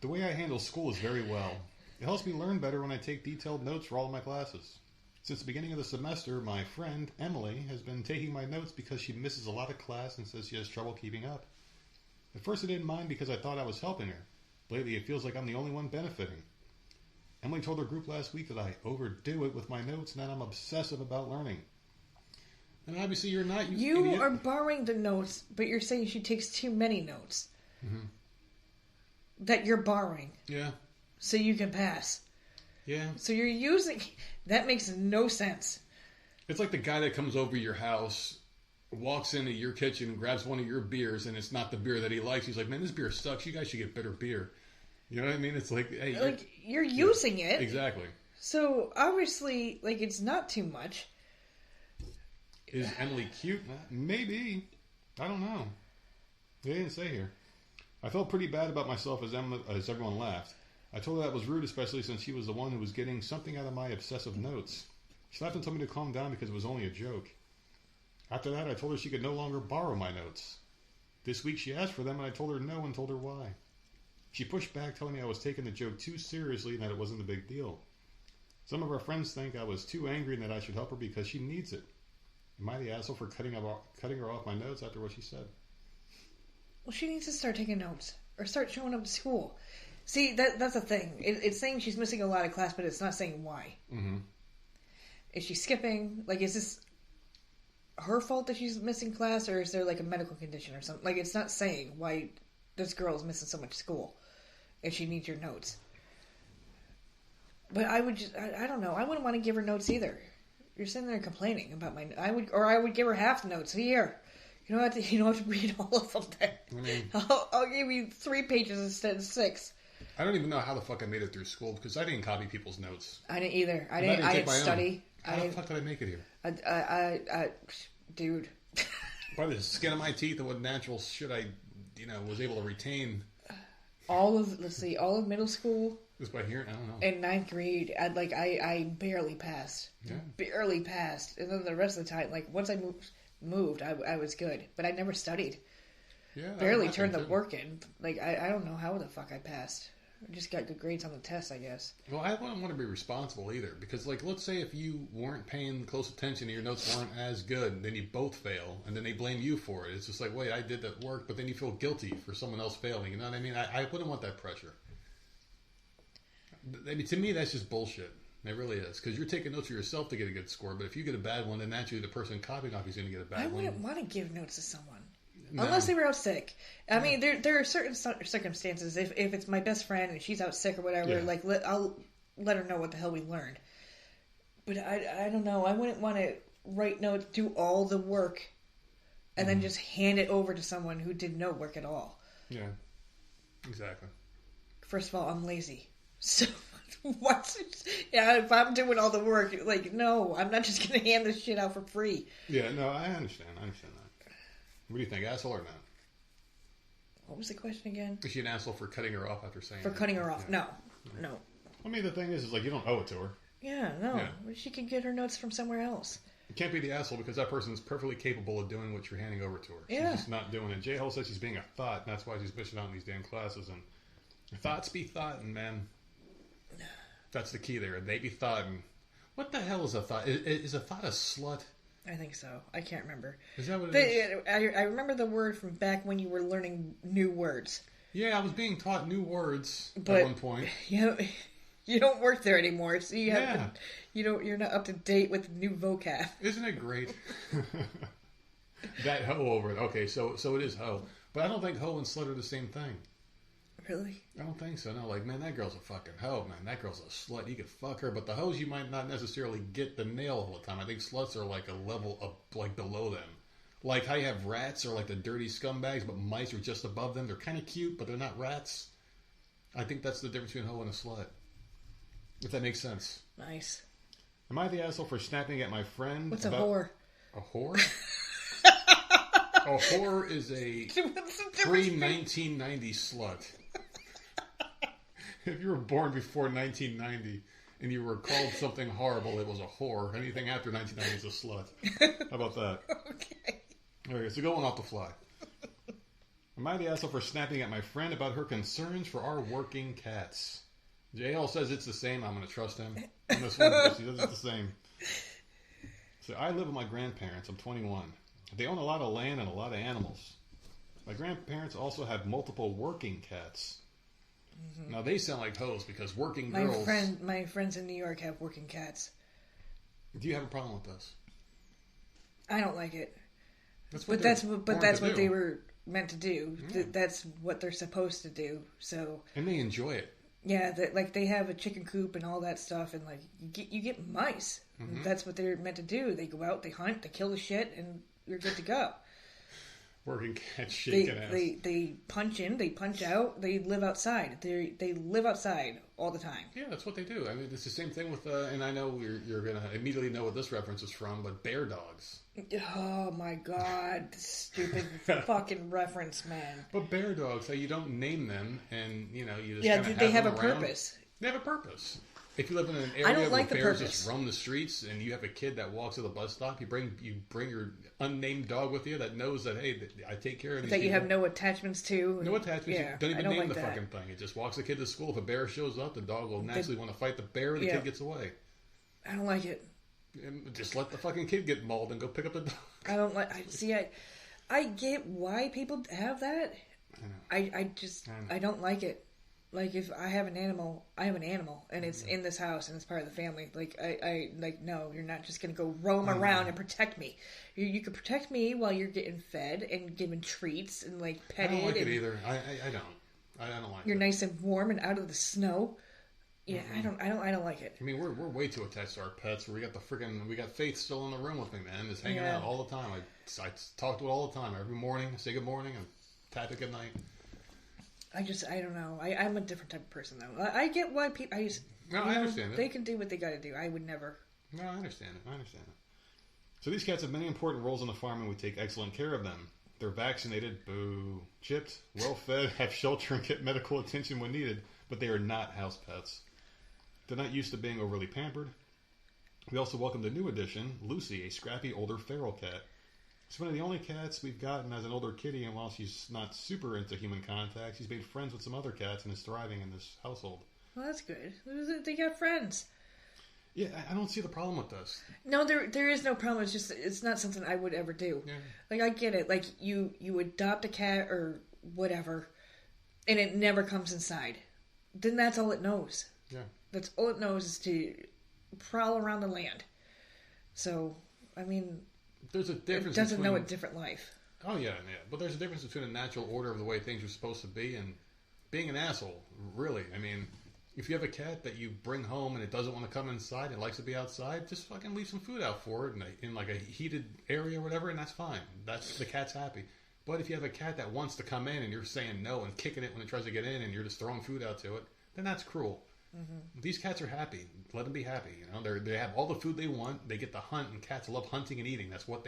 The way I handle school is very well. It helps me learn better when I take detailed notes for all of my classes. Since the beginning of the semester, my friend, Emily, has been taking my notes because she misses a lot of class and says she has trouble keeping up. At first I didn't mind because I thought I was helping her. Lately it feels like I'm the only one benefiting. Emily told her group last week that I overdo it with my notes and that I'm obsessive about learning. And obviously you're not, you idiot. are borrowing the notes, but you're saying she takes too many notes. Mm-hmm. That you're borrowing. Yeah. So you can pass. Yeah. So you're using... That makes no sense. It's like the guy that comes over your house, walks into your kitchen, grabs one of your beers, and it's not the beer that he likes. He's like, man, this beer sucks. You guys should get better beer. You know what I mean? It's like, hey... You're using it. Exactly. So, obviously, it's not too much. Is Emily cute? Maybe. I don't know. They didn't say here. I felt pretty bad about myself as everyone laughed. I told her that was rude, especially since she was the one who was getting something out of my obsessive notes. She laughed and told me to calm down because it was only a joke. After that, I told her she could no longer borrow my notes. This week she asked for them and I told her no and told her why. She pushed back, telling me I was taking the joke too seriously and that it wasn't a big deal. Some of her friends think I was too angry and that I should help her because she needs it. Am I the asshole for cutting her off my notes after what she said? Well, she needs to start taking notes or start showing up to school. See, that's the thing. It's saying she's missing a lot of class, but it's not saying why. Mm-hmm. Is she skipping? Is this her fault that she's missing class, or is there a medical condition or something? It's not saying why this girl is missing so much school if she needs your notes. But I don't know. I wouldn't want to give her notes either. You're sitting there complaining about I would give her half the notes. Here. You don't have to read all of them then. I mean, I'll give you 3 pages instead of 6. I don't even know how the fuck I made it through school because I didn't copy people's notes. I didn't either. I didn't study. How the fuck did I make it here? Dude. By the skin of my teeth and what natural shit I, was able to retain. All of middle school. Just by hearing, I don't know. In 9th grade, I barely passed. Yeah. Barely passed. And then the rest of the time, once I moved, I was good. But I never studied. Yeah. Barely turned the work in. I don't know how the fuck I passed. Just got good grades on the test, I guess. Well, I wouldn't want to be responsible either, because, like, let's say if you weren't paying close attention and your notes weren't as good, then you both fail, and then they blame you for it. It's just like, wait, I did that work, but then you feel guilty for someone else failing. You know what I mean? I wouldn't want that pressure. I mean, to me, that's just bullshit. It really is, because you're taking notes for yourself to get a good score, but if you get a bad one, then naturally the person copying off you is going to get a bad one. I wouldn't want to give notes to someone. No. Unless they were out sick. I mean, there are certain circumstances. If it's my best friend and she's out sick or whatever, like I'll let her know what the hell we learned. But I don't know. I wouldn't want to write notes, do all the work, and then just hand it over to someone who did no work at all. Yeah, exactly. First of all, I'm lazy. So if I'm doing all the work, like, no, I'm not just going to hand this shit out for free. Yeah, no, I understand that. What do you think, asshole or not? What was the question again? Is she an asshole for cutting her off after saying For cutting her off? Yeah. No. I mean, the thing is like, you don't owe it to her. Yeah, no. Yeah. She can get her notes from somewhere else. You can't be the asshole because that person's perfectly capable of doing what you're handing over to her. Yeah. She's just not doing it. J-Hole says she's being a thought, and that's why she's bitching out in these damn classes. And thoughts be thoughtin', man. That's the key there. They be thoughtin'. What the hell is a thought? Is a thought a slut? I think so. I can't remember. Is that what it is? I remember the word from back when you were learning new words. Yeah, I was being taught new words But, at one point. You don't work there anymore, so you're not up to date with new vocab. Isn't it great? That hoe over it. Okay, so it is hoe. But I don't think hoe and slut are the same thing. Really? I don't think so. No, like, man, that girl's a fucking hoe, man. That girl's a slut. You could fuck her, but the hoes you might not necessarily get the nail all the time. I think sluts are like a level up, like, below them. Like how you have rats are like the dirty scumbags, but mice are just above them. They're kind of cute, but they're not rats. I think that's the difference between a hoe and a slut. If that makes sense. Nice. Am I the asshole for snapping at my friend? What's a whore? A whore? A whore is a pre-1990 slut. If you were born before 1990 and you were called something horrible, it was a whore. Anything after 1990 is a slut. How about that? Okay, so going off the fly. Am I the asshole for snapping at my friend about her concerns for our working cats? JL says it's the same. I'm going to trust him on this one because he says it's the same. So I live with my grandparents. I'm 21. They own a lot of land and a lot of animals. My grandparents also have multiple working cats. Mm-hmm. Now they sound like hoes because working girls. My friends in New York have working cats. Do you have a problem with this? I don't like it. That's what they were meant to do. Yeah. That's what they're supposed to do. So. And they enjoy it. Yeah, they have a chicken coop and all that stuff, and like you get mice. Mm-hmm. That's what they're meant to do. They go out, they hunt, they kill the shit, and you're good to go. Working cats shaking ass. They punch in, they punch out, they live outside. They live outside all the time. Yeah, that's what they do. I mean, it's the same thing with, and I know you're going to immediately know what this reference is from, but bear dogs. Oh my god, stupid fucking reference, man. But bear dogs, you don't name them, and you just they have a purpose. They have a purpose. If you live in an area where bears just roam the streets, and you have a kid that walks to the bus stop, you bring your unnamed dog with you that knows that, hey, I take care of these people. You have no attachments to. No attachments. Yeah, don't even name the fucking thing. It just walks the kid to school. If a bear shows up, the dog will naturally want to fight the bear, and the kid gets away. I don't like it. And just let the fucking kid get mauled and go pick up the dog. I don't like. I get why people have that. I don't like it. Like, if I have an animal, I have an animal, and it's in this house, and it's part of the family. Like, no, you're not just going to go roam around and protect me. You could protect me while you're getting fed and given treats and, like, petted. I don't like it either. I don't. I don't like it. You're nice and warm and out of the snow. Yeah, I don't like it. I mean, we're way too attached to our pets. We got Faith still in the room with me, man. Just hanging out all the time. I talk to it all the time. Every morning, I say good morning and tap it good night. I don't know. I'm a different type of person, though. I get why people. I understand it. They can do what they got to do. I would never. No, I understand it. So these cats have many important roles on the farm, and we take excellent care of them. They're vaccinated, boo, chipped, well-fed, have shelter, and get medical attention when needed, but they are not house pets. They're not used to being overly pampered. We also welcome the new addition, Lucy, a scrappy older feral cat. She's one of the only cats we've gotten as an older kitty, and while she's not super into human contact, she's made friends with some other cats and is thriving in this household. Well, that's good. They got friends. Yeah, I don't see the problem with this. No, there is no problem. It's just it's not something I would ever do. Yeah. Like, I get it. Like, you adopt a cat or whatever, and it never comes inside. Then that's all it knows. Yeah. That's all it knows is to prowl around the land. So, I mean, there's a difference. It doesn't know a different life. Oh yeah. But there's a difference between a natural order of the way things are supposed to be and being an asshole. Really, I mean, if you have a cat that you bring home and it doesn't want to come inside, it likes to be outside, just fucking leave some food out for it in like a heated area or whatever, and that's fine. That's the cat's happy. But if you have a cat that wants to come in and you're saying no and kicking it when it tries to get in and you're just throwing food out to it, then that's cruel. Mm-hmm. These cats are happy. Let them be happy. You know, they have all the food they want. They get to hunt, and cats love hunting and eating. That's what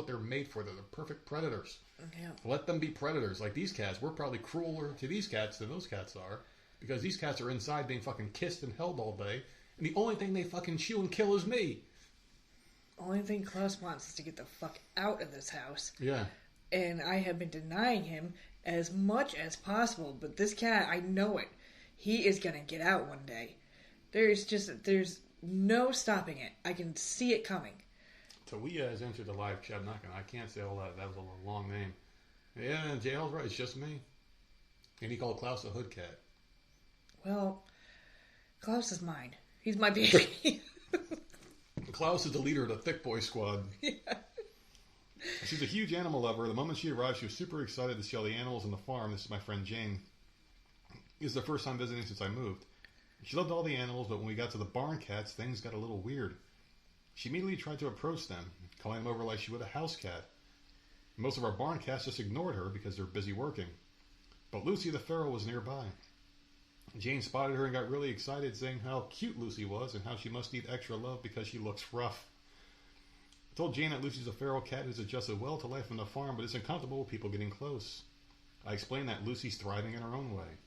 they're made for. They're the perfect predators. Yeah. Let them be predators. Like these cats, we're probably crueler to these cats than those cats are, because these cats are inside being fucking kissed and held all day, and the only thing they fucking chew and kill is me. Only thing Klaus wants is to get the fuck out of this house. Yeah. And I have been denying him as much as possible, but this cat, I know it. He is going to get out one day. There's no stopping it. I can see it coming. Tawiya has entered the live chat. I can't say all that. That was a long name. Yeah, JL's right. It's just me. And he called Klaus a hood cat. Well, Klaus is mine. He's my baby. Klaus is the leader of the Thick Boy Squad. Yeah. She's a huge animal lover. The moment she arrived, she was super excited to see all the animals on the farm. This is my friend Jane. This is the first time visiting since I moved. She loved all the animals, but when we got to the barn cats, things got a little weird. She immediately tried to approach them, calling them over like she would a house cat. Most of our barn cats just ignored her because they're busy working. But Lucy the feral was nearby. Jane spotted her and got really excited, saying how cute Lucy was and how she must need extra love because she looks rough. I told Jane that Lucy's a feral cat who's adjusted well to life on the farm, but isn't comfortable with people getting close. I explained that Lucy's thriving in her own way.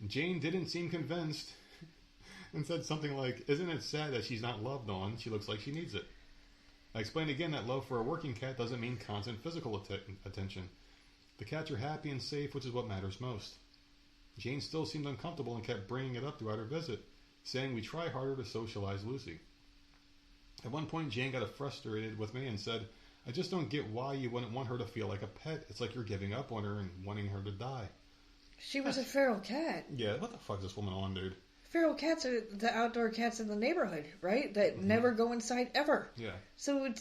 Jane didn't seem convinced and said something like, "Isn't it sad that she's not loved on? She looks like she needs it." I explained again that love for a working cat doesn't mean constant physical attention. The cats are happy and safe, which is what matters most. Jane still seemed uncomfortable and kept bringing it up throughout her visit, saying we try harder to socialize Lucy. At one point, Jane got frustrated with me and said, "I just don't get why you wouldn't want her to feel like a pet. It's like you're giving up on her and wanting her to die." She was a feral cat. Yeah, what the fuck is this woman on, dude? Feral cats are the outdoor cats in the neighborhood, right? That never go inside ever. Yeah. So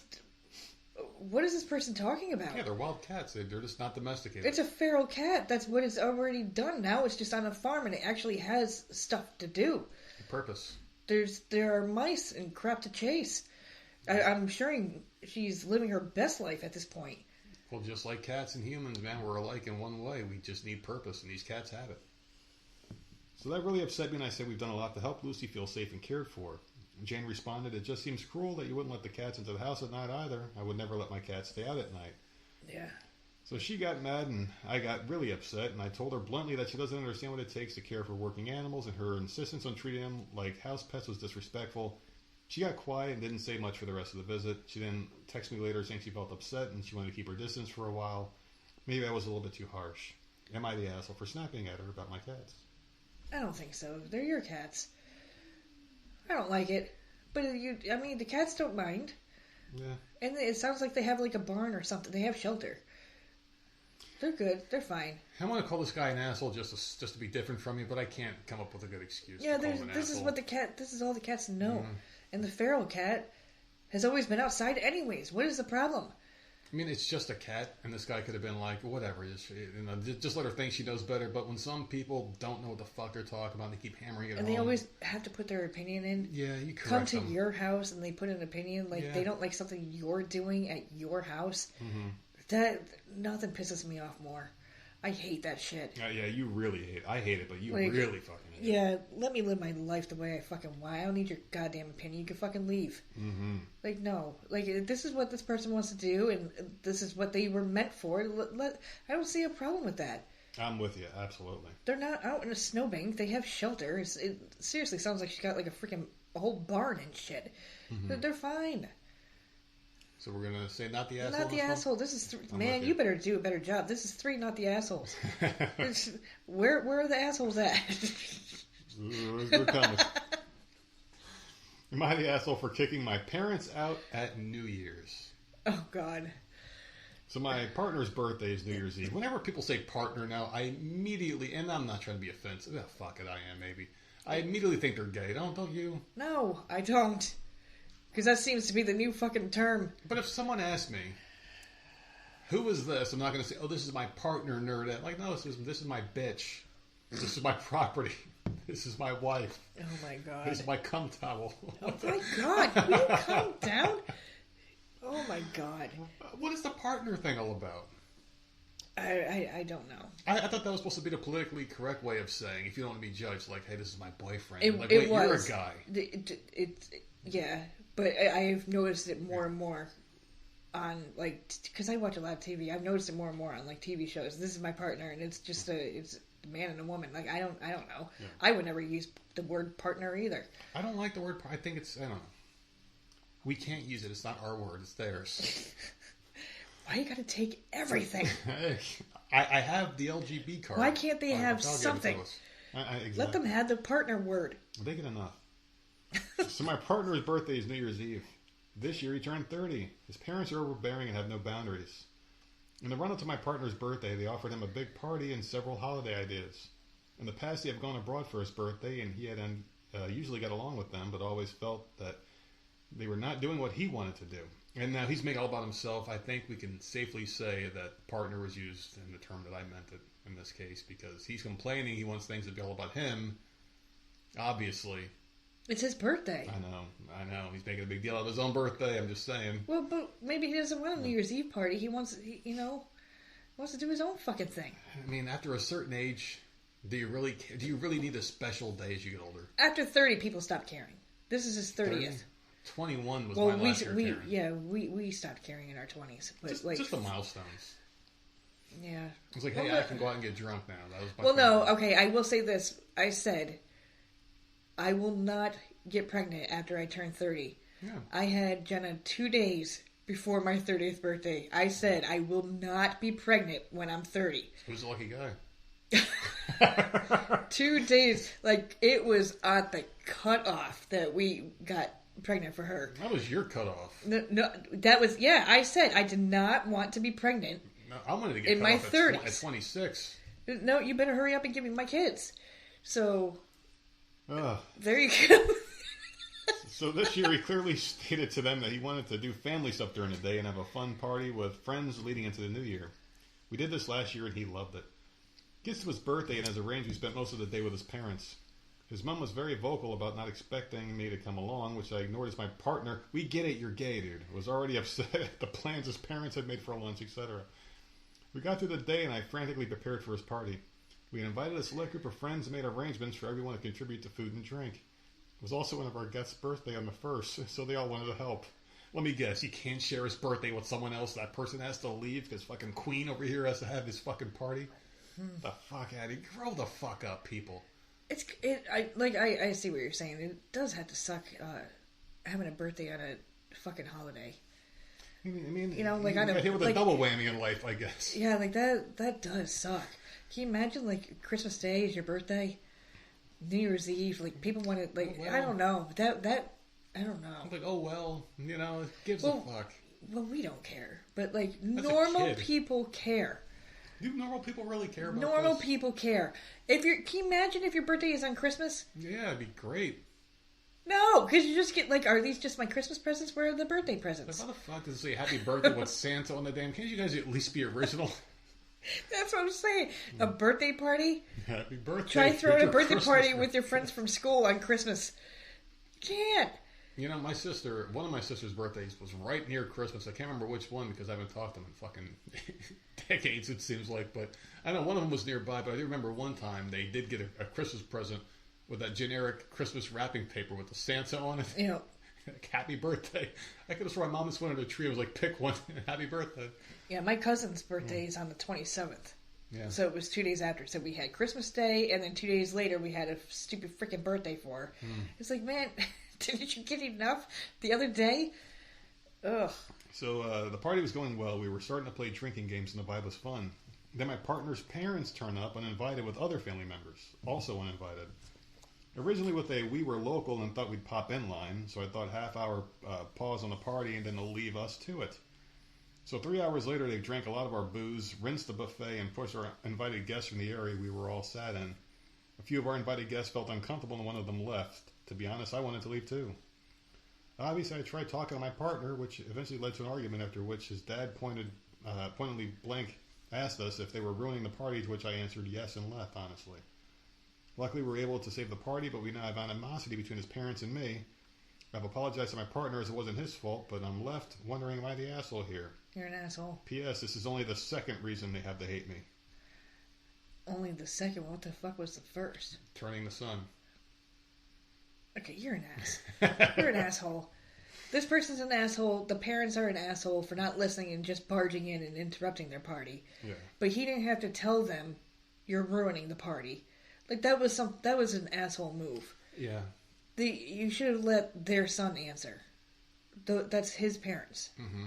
what is this person talking about? Yeah, they're wild cats. They're just not domesticated. It's a feral cat. That's what it's already done. Now it's just on a farm and it actually has stuff to do. Purpose. There are mice and crap to chase. I'm sure she's living her best life at this point. Well, just like cats and humans, man, we're alike in one way. We just need purpose, and these cats have it. So that really upset me, and I said we've done a lot to help Lucy feel safe and cared for. And Jane responded, "It just seems cruel that you wouldn't let the cats into the house at night either. I would never let my cats stay out at night." Yeah. So she got mad, and I got really upset, and I told her bluntly that she doesn't understand what it takes to care for working animals, and her insistence on treating them like house pets was disrespectful. She got quiet and didn't say much for the rest of the visit. She then texted me later saying she felt upset and she wanted to keep her distance for a while. Maybe I was a little bit too harsh. Am I the asshole for snapping at her about my cats? I don't think so. They're your cats. I don't like it. But the cats don't mind. Yeah. And it sounds like they have like a barn or something. They have shelter. They're good. They're fine. I want to call this guy an asshole just to be different from you, but I can't come up with a good excuse. Yeah, to call him an this asshole. is what this is all the cats know. Mm-hmm. And the feral cat has always been outside anyways. What is the problem? I mean, it's just a cat, and this guy could have been like, whatever, just let her think she knows better. But when some people don't know what the fuck they're talking about, they keep hammering it and home. they always have to put their opinion in. Yeah, you correct come to them. your house and they put an opinion like they don't like something you're doing at your house. Mm-hmm. That nothing pisses me off more. I hate that shit. Yeah, you really hate it. I hate it, but you really fucking hate it. Yeah, let me live my life the way I fucking want. I don't need your goddamn opinion. You can fucking leave. Mm-hmm. Like, no. Like, this is what this person wants to do, and this is what they were meant for. I don't see a problem with that. I'm with you, absolutely. They're not out in a snowbank. They have shelter. It seriously sounds like she's got like a whole barn and shit. Mm-hmm. They're fine. So we're going to say not the asshole? Not the asshole. This is... Man, you better do a better job. This is 3 not the assholes. Where are the assholes at? We're coming. Am I the asshole for kicking my parents out at New Year's? Oh, God. So my partner's birthday is New Year's Eve. Whenever people say partner now, I immediately... And I'm not trying to be offensive. Oh, fuck it, I am, maybe. I immediately think they're gay. Don't you? No, I don't. Because that seems to be the new fucking term. But if someone asked me, who is this? I'm not going to say, oh, this is my partner, nerdette. Like, no, this is my bitch. This is my property. This is my wife. Oh, my God. This is my cum towel. Oh, my God. Will you calm down? Oh, my God. What is the partner thing all about? I don't know. I thought that was supposed to be the politically correct way of saying, if you don't want to be judged, like, hey, this is my boyfriend. It was. You're a guy. Yeah. But I've noticed it more and more on, like, because I watch a lot of TV. I've noticed it more and more on, like, TV shows. This is my partner, and it's just it's a man and a woman. Like, I don't know. Yeah. I would never use the word partner either. I don't like the word. I think it's, I don't know. We can't use it. It's not our word. It's theirs. Why you gotta take everything? I have the LGB card. Why can't they have something? Exactly. Let them have the partner word. They get enough. So my partner's birthday is New Year's Eve. This year he turned 30. His parents are overbearing and have no boundaries. In the run-up to my partner's birthday, they offered him a big party and several holiday ideas. In the past, he had gone abroad for his birthday, and he had usually got along with them, but always felt that they were not doing what he wanted to do. And now he's making all about himself. I think we can safely say that partner was used in the term that I meant it in this case, because he's complaining he wants things to be all about him. Obviously. It's his birthday. I know. He's making a big deal out of his own birthday. I'm just saying. Well, but maybe he doesn't want a New Year's Eve party. He wants, wants to do his own fucking thing. I mean, after a certain age, do you really need a special day as you get older? After 30, people stop caring. This is his 30th. 30? 21 was my last year caring. Yeah, we stopped caring in our 20s. But just the milestones. Yeah. It's like, hey, I can go out and get drunk now. That was my okay, I will say this. I said, I will not get pregnant after I turn 30. Yeah. I had Jenna 2 days before my 30th birthday. I said, I will not be pregnant when I'm 30. Who's the lucky guy? 2 days. Like, it was at the cutoff that we got pregnant for her. That was your cutoff. No, that was, yeah, I said I did not want to be pregnant. No, I wanted to get in my 30s. At 26. No, you better hurry up and give me my kids. So, there you go. So this year he clearly stated to them that he wanted to do family stuff during the day and have a fun party with friends leading into the new year. We did this last year and he loved it. Gets to his birthday and as arranged we spent most of the day with his parents. His mom was very vocal about not expecting me to come along, which I ignored as my partner. We get it, you're gay, dude. Was already upset at the plans his parents had made for lunch, etc. We got through the day and I frantically prepared for his party. We invited a select group of friends and made arrangements for everyone to contribute to food and drink. It was also one of our guests' birthday on the 1st, so they all wanted to help. Let me guess, he can't share his birthday with someone else. That person has to leave because fucking Queen over here has to have his fucking party. The fuck out of here. Grow the fuck up, people. I see what you're saying. It does have to suck having a birthday on a fucking holiday. I mean, I got hit with a double whammy in life, I guess. Yeah, like that does suck. Can you imagine, like, Christmas Day is your birthday? New Year's Eve, like, people want to, like, I don't know. I don't know. I'm like, oh, well, it gives a fuck. Well, we don't care. But, like, normal people care. Do normal people really care about Normal people care. Can you imagine if your birthday is on Christmas? Yeah, it'd be great. No, because you just get, like, are these just my Christmas presents? Where are the birthday presents? Like, how the fuck does it say happy birthday with Santa on the damn? Can't you guys at least be original? That's what I'm saying. A birthday party? Happy birthday. Try throwing a birthday party with your friends from school on Christmas. You can't. One of my sister's birthdays was right near Christmas. I can't remember which one because I haven't talked to them in fucking decades, it seems like. But I know one of them was nearby, but I do remember one time they did get a Christmas present with that generic Christmas wrapping paper with the Santa on it. Happy birthday. I could have sworn my mom just wanted a tree. I was like, pick one. Happy birthday. Yeah, my cousin's birthday is on the 27th. Yeah. So it was 2 days after. So we had Christmas Day, and then 2 days later we had a stupid freaking birthday for her. It's like, man, didn't you get enough the other day? Ugh. So the party was going well. We were starting to play drinking games, and the vibe was fun. Then my partner's parents turn up uninvited with other family members, also uninvited. Originally with a we were local and thought we'd pop in line, so I thought half-hour pause on the party and then they'll leave us to it. So 3 hours later, they drank a lot of our booze, rinsed the buffet, and pushed our invited guests from the area we were all sat in. A few of our invited guests felt uncomfortable and one of them left. To be honest, I wanted to leave too. Obviously, I tried talking to my partner, which eventually led to an argument after which his dad pointedly blank asked us if they were ruining the party, to which I answered yes and left, honestly. Luckily, we were able to save the party, but we now have animosity between his parents and me. I've apologized to my partner as it wasn't his fault, but I'm left wondering, am I the asshole here? You're an asshole. P.S. This is only the second reason they have to hate me. Only the second? What the fuck was the first? Turning the sun. Okay, you're an ass. You're an asshole. This person's an asshole. The parents are an asshole for not listening and just barging in and interrupting their party. Yeah. But he didn't have to tell them you're ruining the party. Like, that was an asshole move. Yeah. You should have let their son answer. That's his parents. Mm-hmm.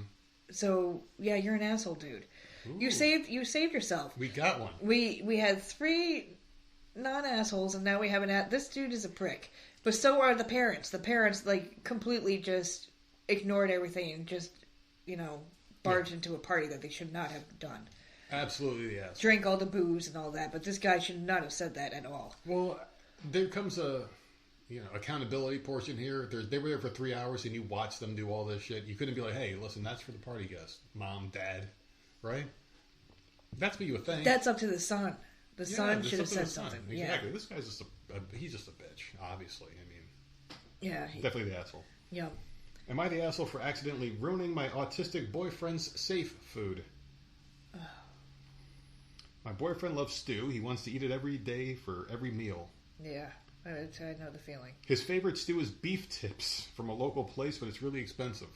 So yeah, you're an asshole, dude. Ooh. You saved yourself. We got one. We had 3 non-assholes, and now we have this dude is a prick. But so are the parents. The parents like completely just ignored everything and just barged into a party that they should not have done. Absolutely, yes. Drank all the booze and all that, but this guy should not have said that at all. Well, there comes a accountability portion here. They were there for 3 hours and you watched them do all this shit. You couldn't be like, hey, listen, that's for the party guests. Mom, dad, right? That's what you would think. That's up to the son. The son should have said something. Exactly. Yeah. This guy's he's just a bitch, obviously. I mean, yeah, definitely the asshole. Yeah. Am I the asshole for accidentally ruining my autistic boyfriend's safe food? My boyfriend loves stew. He wants to eat it every day for every meal. Yeah, I know the feeling. His favorite stew is beef tips from a local place, but it's really expensive.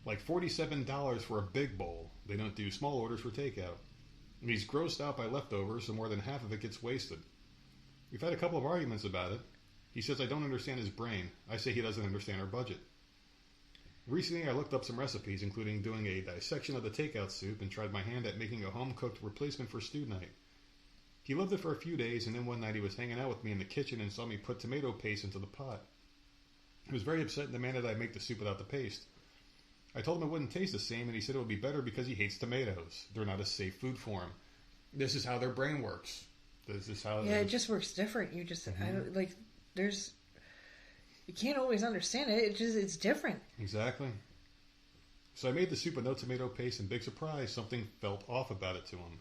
Like $47 for a big bowl. They don't do small orders for takeout. And he's grossed out by leftovers, so more than half of it gets wasted. We've had a couple of arguments about it. He says I don't understand his brain. I say he doesn't understand our budget. Recently, I looked up some recipes, including doing a dissection of the takeout soup, and tried my hand at making a home-cooked replacement for stew night. He loved it for a few days, and then one night he was hanging out with me in the kitchen and saw me put tomato paste into the pot. He was very upset and demanded I make the soup without the paste. I told him it wouldn't taste the same, and he said it would be better because he hates tomatoes. They're not a safe food for him. This is how their brain works. This is how. Yeah, it just works different. You just, I don't like. There's. You can't always understand it. It's different. Exactly. So I made the soup with no tomato paste, and big surprise, something felt off about it to him.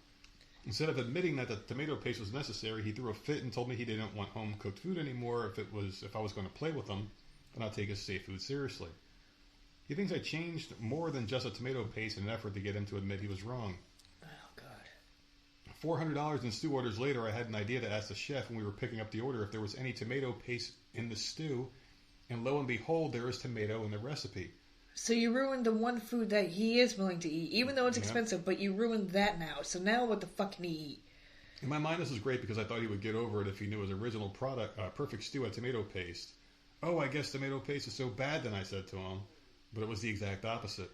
Instead of admitting that the tomato paste was necessary, he threw a fit and told me he didn't want home cooked food anymore if I was going to play with him and not take his safe food seriously. He thinks I changed more than just a tomato paste in an effort to get him to admit he was wrong. Oh, God. $400 in stew orders later, I had an idea to ask the chef when we were picking up the order if there was any tomato paste in the stew, and lo and behold, there is tomato in the recipe. So you ruined the one food that he is willing to eat, even though it's expensive, but you ruined that now. So now what the fuck can he eat? In my mind, this was great because I thought he would get over it if he knew his original product, perfect stew, had tomato paste. Oh, I guess tomato paste is so bad then, I said to him. But it was the exact opposite.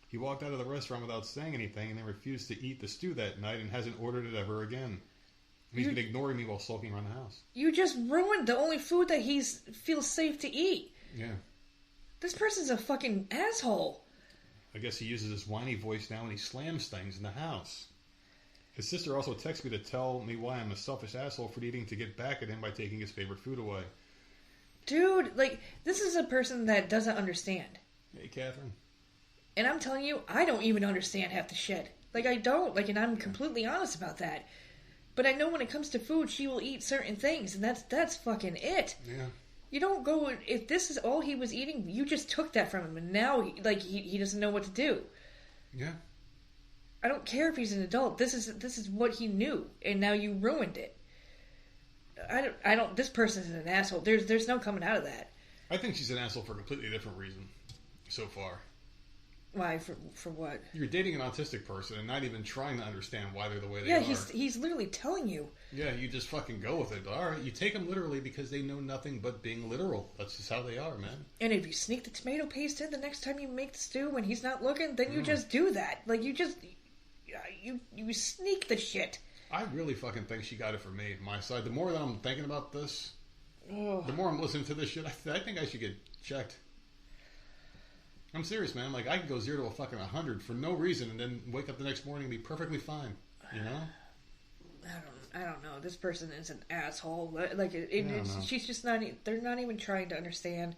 He walked out of the restaurant without saying anything and then refused to eat the stew that night and hasn't ordered it ever again. He's been ignoring me while sulking around the house. You just ruined the only food that he feels safe to eat. Yeah. This person's a fucking asshole. I guess he uses his whiny voice now when he slams things in the house. His sister also texts me to tell me why I'm a selfish asshole for needing to get back at him by taking his favorite food away. Dude, this is a person that doesn't understand. Hey, Catherine. And I'm telling you, I don't even understand half the shit. I don't. And I'm completely honest about that. But I know when it comes to food, she will eat certain things, and that's fucking it. Yeah. You don't go, if this is all he was eating, you just took that from him, and now, he doesn't know what to do. Yeah. I don't care if he's an adult. This is what he knew, and now you ruined it. I don't, this person is an asshole. There's no coming out of that. I think she's an asshole for a completely different reason. So far. Why? For what? You're dating an autistic person and not even trying to understand why they're the way they are. are. Yeah, he's literally telling you. Yeah, you just fucking go with it. All right, you take them literally because they know nothing but being literal. That's just how they are, man. And if you sneak the tomato paste in the next time you make the stew when he's not looking, then you just do that. Like, you just... You sneak the shit. I really fucking think she got it from me, my side. The more that I'm thinking about this, the more I'm listening to this shit, I think I should get checked. I'm serious, man. Like, I can go 0 to a fucking 100 for no reason and then wake up the next morning and be perfectly fine. You know? I don't know. This person is an asshole. Like, she's just not... They're not even trying to understand.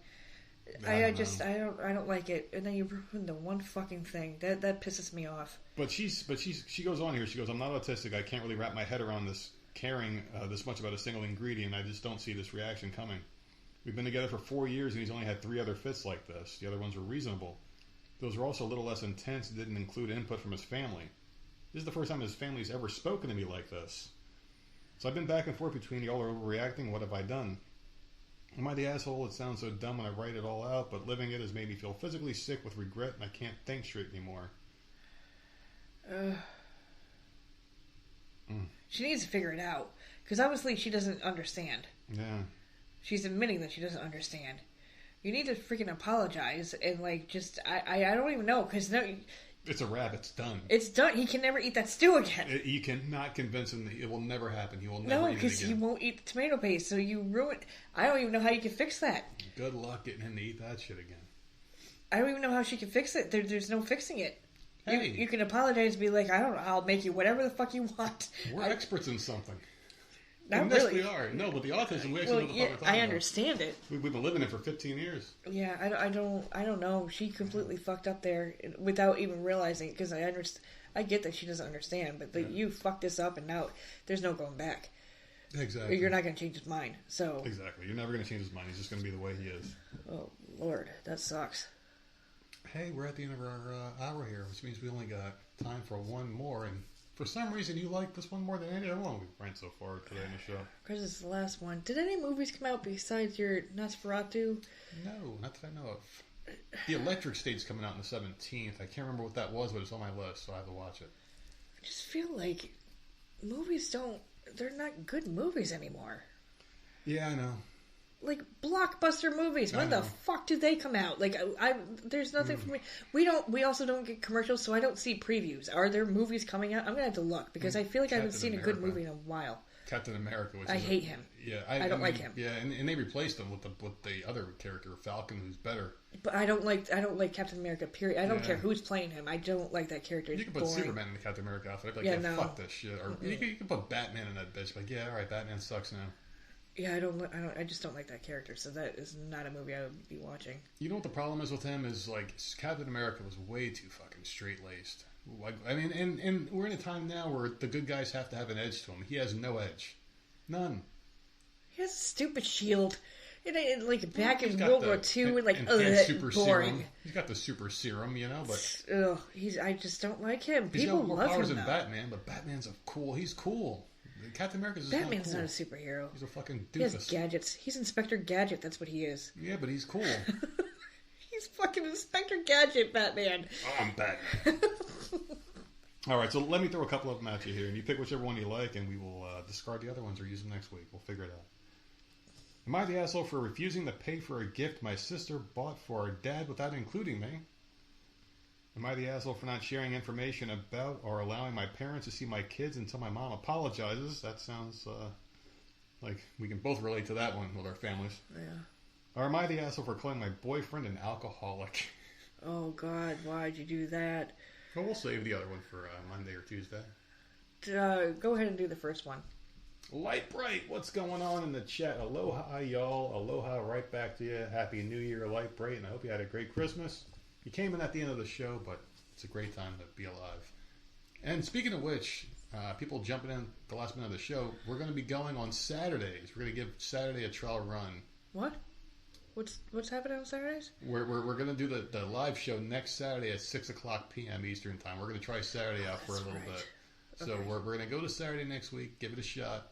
I don't like it. And then you ruin the one fucking thing. That pisses me off. But she goes on here. She goes, I'm not autistic. I can't really wrap my head around this caring this much about a single ingredient. I just don't see this reaction coming. We've been together for 4 years and he's only had 3 other fits like this. The other ones were reasonable. Those were also a little less intense and didn't include input from his family. This is the first time his family's ever spoken to me like this. So I've been back and forth between y'all are overreacting. What have I done? Am I the asshole? It sounds so dumb when I write it all out, but living it has made me feel physically sick with regret and I can't think straight anymore. She needs to figure it out. Because obviously she doesn't understand. Yeah. She's admitting that she doesn't understand. You need to freaking apologize and, like, just... I don't even know, because... No, it's a wrap. It's done. It's done. He can never eat that stew again. You cannot convince him that it will never happen. He will never eat it again. No, because he won't eat the tomato paste, so you ruin... I don't even know how you can fix that. Good luck getting him to eat that shit again. I don't even know how she can fix it. There's no fixing it. Hey. You can apologize and be like, I don't know, I'll make you whatever the fuck you want. We're experts in something. Not yes, really. we are. No, but the autism, we actually know what the fuck we're talking about. I understand it. We've been living it for 15 years. Yeah, I don't know. She completely fucked up there without even realizing it, because I get that she doesn't understand, but you fucked this up and now there's no going back. Exactly. You're not going to change his mind. So exactly. You're never going to change his mind. He's just going to be the way he is. Oh, Lord. That sucks. Hey, we're at the end of our hour here, which means we only got time for one more, and for some reason, you like this one more than any other one we've ran so far today in the show. Because it's the last one. Did any movies come out besides your Nosferatu? No, not that I know of. The Electric State's coming out on the 17th. I can't remember what that was, but it's on my list, so I have to watch it. I just feel like movies they're not good movies anymore. Yeah, I know. Like, blockbuster movies. When the fuck do they come out? Like, there's nothing for me. We also don't get commercials, so I don't see previews. Are there movies coming out? I'm gonna have to look, because I feel like I haven't seen a good movie in a while. Captain America, which I hate him. Yeah, I don't like him. Yeah, and they replaced him with the other character, Falcon, who's better. But I don't like Captain America. Period. I don't care who's playing him. I don't like that character. You can put Superman in the Captain America outfit. I'd be like, no. Fuck this shit. Or you can put Batman in that bitch. Like, yeah, all right, Batman sucks now. Yeah, I just don't like that character, so that is not a movie I would be watching. You know what the problem is with him is, like, Captain America was way too fucking straight-laced. Like, I mean, and we're in a time now where the good guys have to have an edge to him. He has no edge. None. He has a stupid shield. And like, back in World War II, and like, super boring. Serum. He's got the super serum, you know, but... I just don't like him. He's People got more love powers him, than Batman, but Batman's he's cool. Captain America's just Batman's not a superhero. He's a fucking doofus. He has gadgets. He's Inspector Gadget. That's what he is. Yeah, but he's cool. He's fucking Inspector Gadget, Batman. Oh, I'm Batman. All right, so let me throw a couple of them at you here, and you pick whichever one you like, and we will discard the other ones or use them next week. We'll figure it out. Am I the asshole for refusing to pay for a gift my sister bought for our dad without including me? Am I the asshole for not sharing information about or allowing my parents to see my kids until my mom apologizes? That sounds like we can both relate to that one with our families. Yeah. Or am I the asshole for calling my boyfriend an alcoholic? Oh, God, why'd you do that? Well, we'll save the other one for Monday or Tuesday. Go ahead and do the first one. Light Bright, what's going on in the chat? Aloha, y'all. Aloha right back to you. Happy New Year, Light Bright, and I hope you had a great Christmas. You came in at the end of the show, but it's a great time to be alive. And speaking of which, people jumping in the last minute of the show, we're going to be going on Saturdays. We're going to give Saturday a trial run. What? What's happening on Saturdays? We're going to do the live show next Saturday at 6 o'clock p.m. Eastern Time. We're going to try Saturday out for a little bit. So we're going to go to Saturday next week, give it a shot,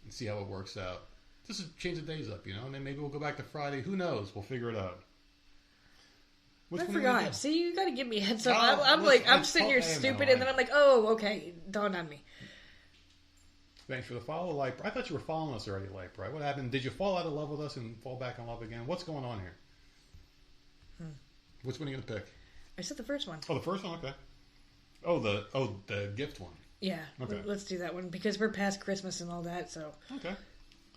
and see how it works out. Just to change the days up, you know, and then maybe we'll go back to Friday. Who knows? We'll figure it out. I forgot. See, you got to give me a heads up. Oh, I'm sitting here stupid, and then I'm like, oh, okay, dawned on me. Thanks for the follow, Light. I thought you were following us already, Light Bright. What happened? Did you fall out of love with us and fall back in love again? What's going on here? Which one are you gonna pick? I said the first one. Oh, the first one. Okay. Oh, the gift one. Yeah. Okay. Let's do that one because we're past Christmas and all that. So. Okay.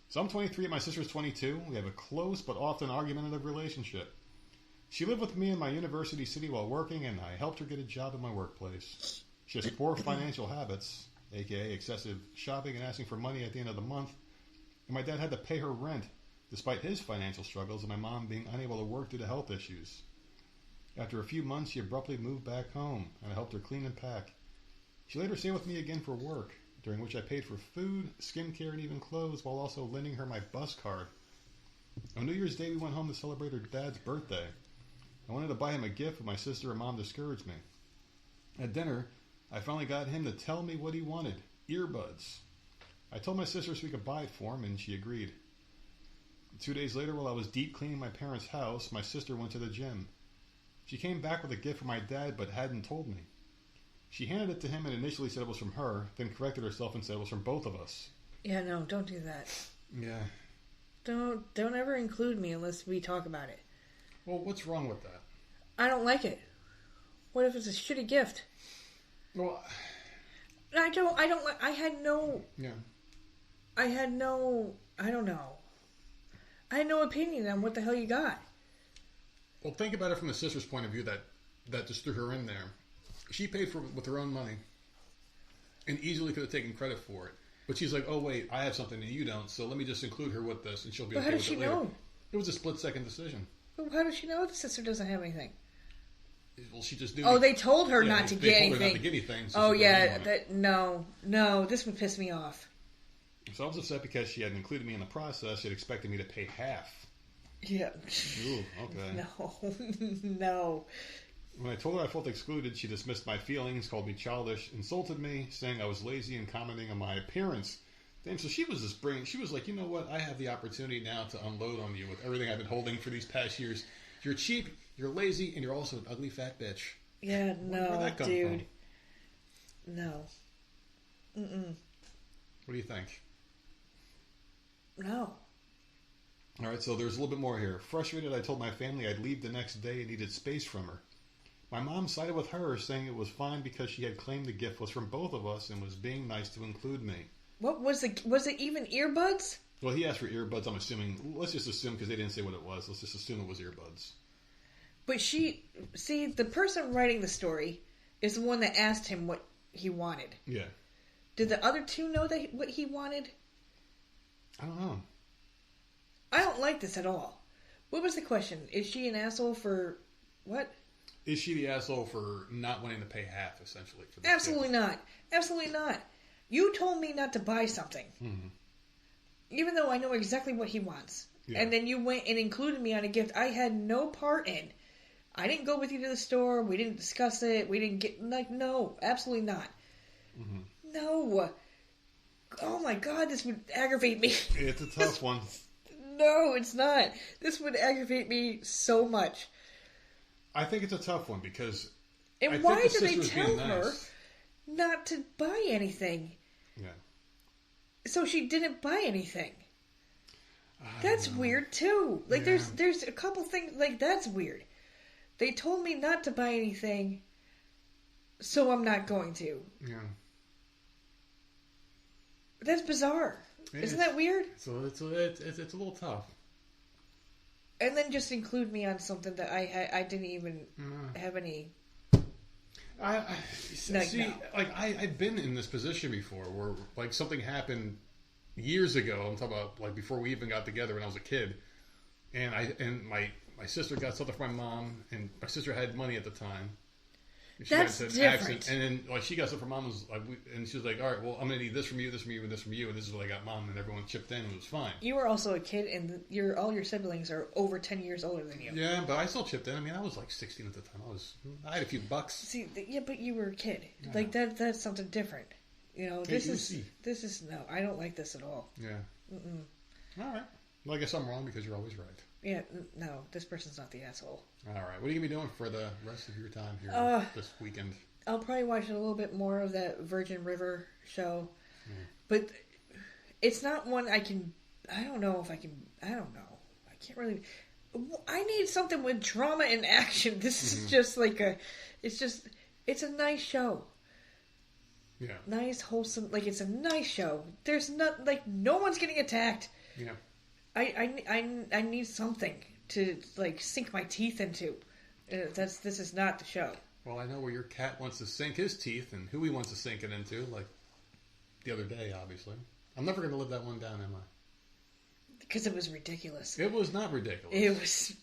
So I'm 23 and my sister's 22. We have a close but often argumentative relationship. She lived with me in my university city while working, and I helped her get a job at my workplace. She has poor financial habits, aka excessive shopping and asking for money at the end of the month. And my dad had to pay her rent, despite his financial struggles and my mom being unable to work due to health issues. After a few months, she abruptly moved back home, and I helped her clean and pack. She later stayed with me again for work, during which I paid for food, skincare, and even clothes, while also lending her my bus card. On New Year's Day, we went home to celebrate her dad's birthday. I wanted to buy him a gift, but my sister and mom discouraged me. At dinner, I finally got him to tell me what he wanted. Earbuds. I told my sister so we could buy it for him, and she agreed. 2 days later, while I was deep cleaning my parents' house, my sister went to the gym. She came back with a gift for my dad, but hadn't told me. She handed it to him and initially said it was from her, then corrected herself and said it was from both of us. Yeah, no, don't do that. Yeah. Don't ever include me unless we talk about it. Well, what's wrong with that? I don't like it. What if it's a shitty gift? Well, I don't like. I had no. I don't know. I had no opinion on what the hell you got. Well, think about it from the sister's point of view that just threw her in there. She paid for it with her own money and easily could have taken credit for it. But she's like, oh, wait, I have something and you don't, so let me just include her with this and she'll be okay with it later. How does she know? It was a split-second decision. Well, how does she know the sister doesn't have anything? Well, she just knew. Oh, they told her not to get anything. They told her not to get anything. So oh, yeah. No, this would piss me off. So I was upset because she hadn't included me in the process. She had expected me to pay half. Yeah. Ooh, okay. No. When I told her I felt excluded, she dismissed my feelings, called me childish, insulted me, saying I was lazy and commenting on my appearance. Damn, so she was she was like, you know what? I have the opportunity now to unload on you with everything I've been holding for these past years. You're cheap, you're lazy, and you're also an ugly fat bitch. Yeah, no, where'd that come dude. From? No. Mm-mm. What do you think? No. All right, so there's a little bit more here. Frustrated, I told my family I'd leave the next day and needed space from her. My mom sided with her, saying it was fine because she had claimed the gift was from both of us and was being nice to include me. What was it even earbuds? Well, he asked for earbuds, I'm assuming. Let's just assume, because they didn't say what it was. Let's just assume it was earbuds. But the person writing the story is the one that asked him what he wanted. Yeah. Did the other two know what he wanted? I don't know. I don't like this at all. What was the question? Is she an asshole for what? Is she the asshole for not wanting to pay half, essentially? For this Absolutely gift? Not. Absolutely not. You told me not to buy something. Mm-hmm. Even though I know exactly what he wants. Yeah. And then you went and included me on a gift I had no part in. I didn't go with you to the store. We didn't discuss it. We didn't get... no. Absolutely not. Mm-hmm. No. Oh my God, this would aggravate me. It's a tough one. No, it's not. This would aggravate me so much. I think it's a tough one because... And why did they tell her not to buy anything? Yeah. So she didn't buy anything. That's weird too. Like there's a couple things like that's weird. They told me not to buy anything, so I'm not going to. Yeah. That's bizarre. Isn't that weird? So it's a little tough. And then just include me on something that I didn't even have any. I've been in this position before where like something happened years ago. I'm talking about like before we even got together when I was a kid, and my sister got something from my mom, and my sister had money at the time. That's different. And then like she got something from mom, and she was like, all right, well I'm gonna need this from you, this from you, and this from you, and this is what I got mom, and everyone chipped in, and it was fine. You were also a kid, and all your siblings are over 10 years older than you. Yeah, but I still chipped in. I mean, I was like 16 at the time. I had a few bucks. See, yeah, but you were a kid. Like that's something different. You know, this is no. I don't like this at all. Yeah. Mm-mm. All right. Well, I guess I'm wrong because you're always right. Yeah, no, this person's not the asshole. All right. What are you going to be doing for the rest of your time here this weekend? I'll probably watch a little bit more of that Virgin River show. But it's not one I can... I don't know. I can't really... I need something with drama and action. This is just like a... It's a nice show. Yeah. Nice, wholesome... Like, it's a nice show. There's not... Like, no one's getting attacked. Yeah. I need something to, like, sink my teeth into. This is not the show. Well, I know where your cat wants to sink his teeth and who he wants to sink it into, like the other day, obviously. I'm never going to live that one down, am I? Because it was ridiculous. It was not ridiculous.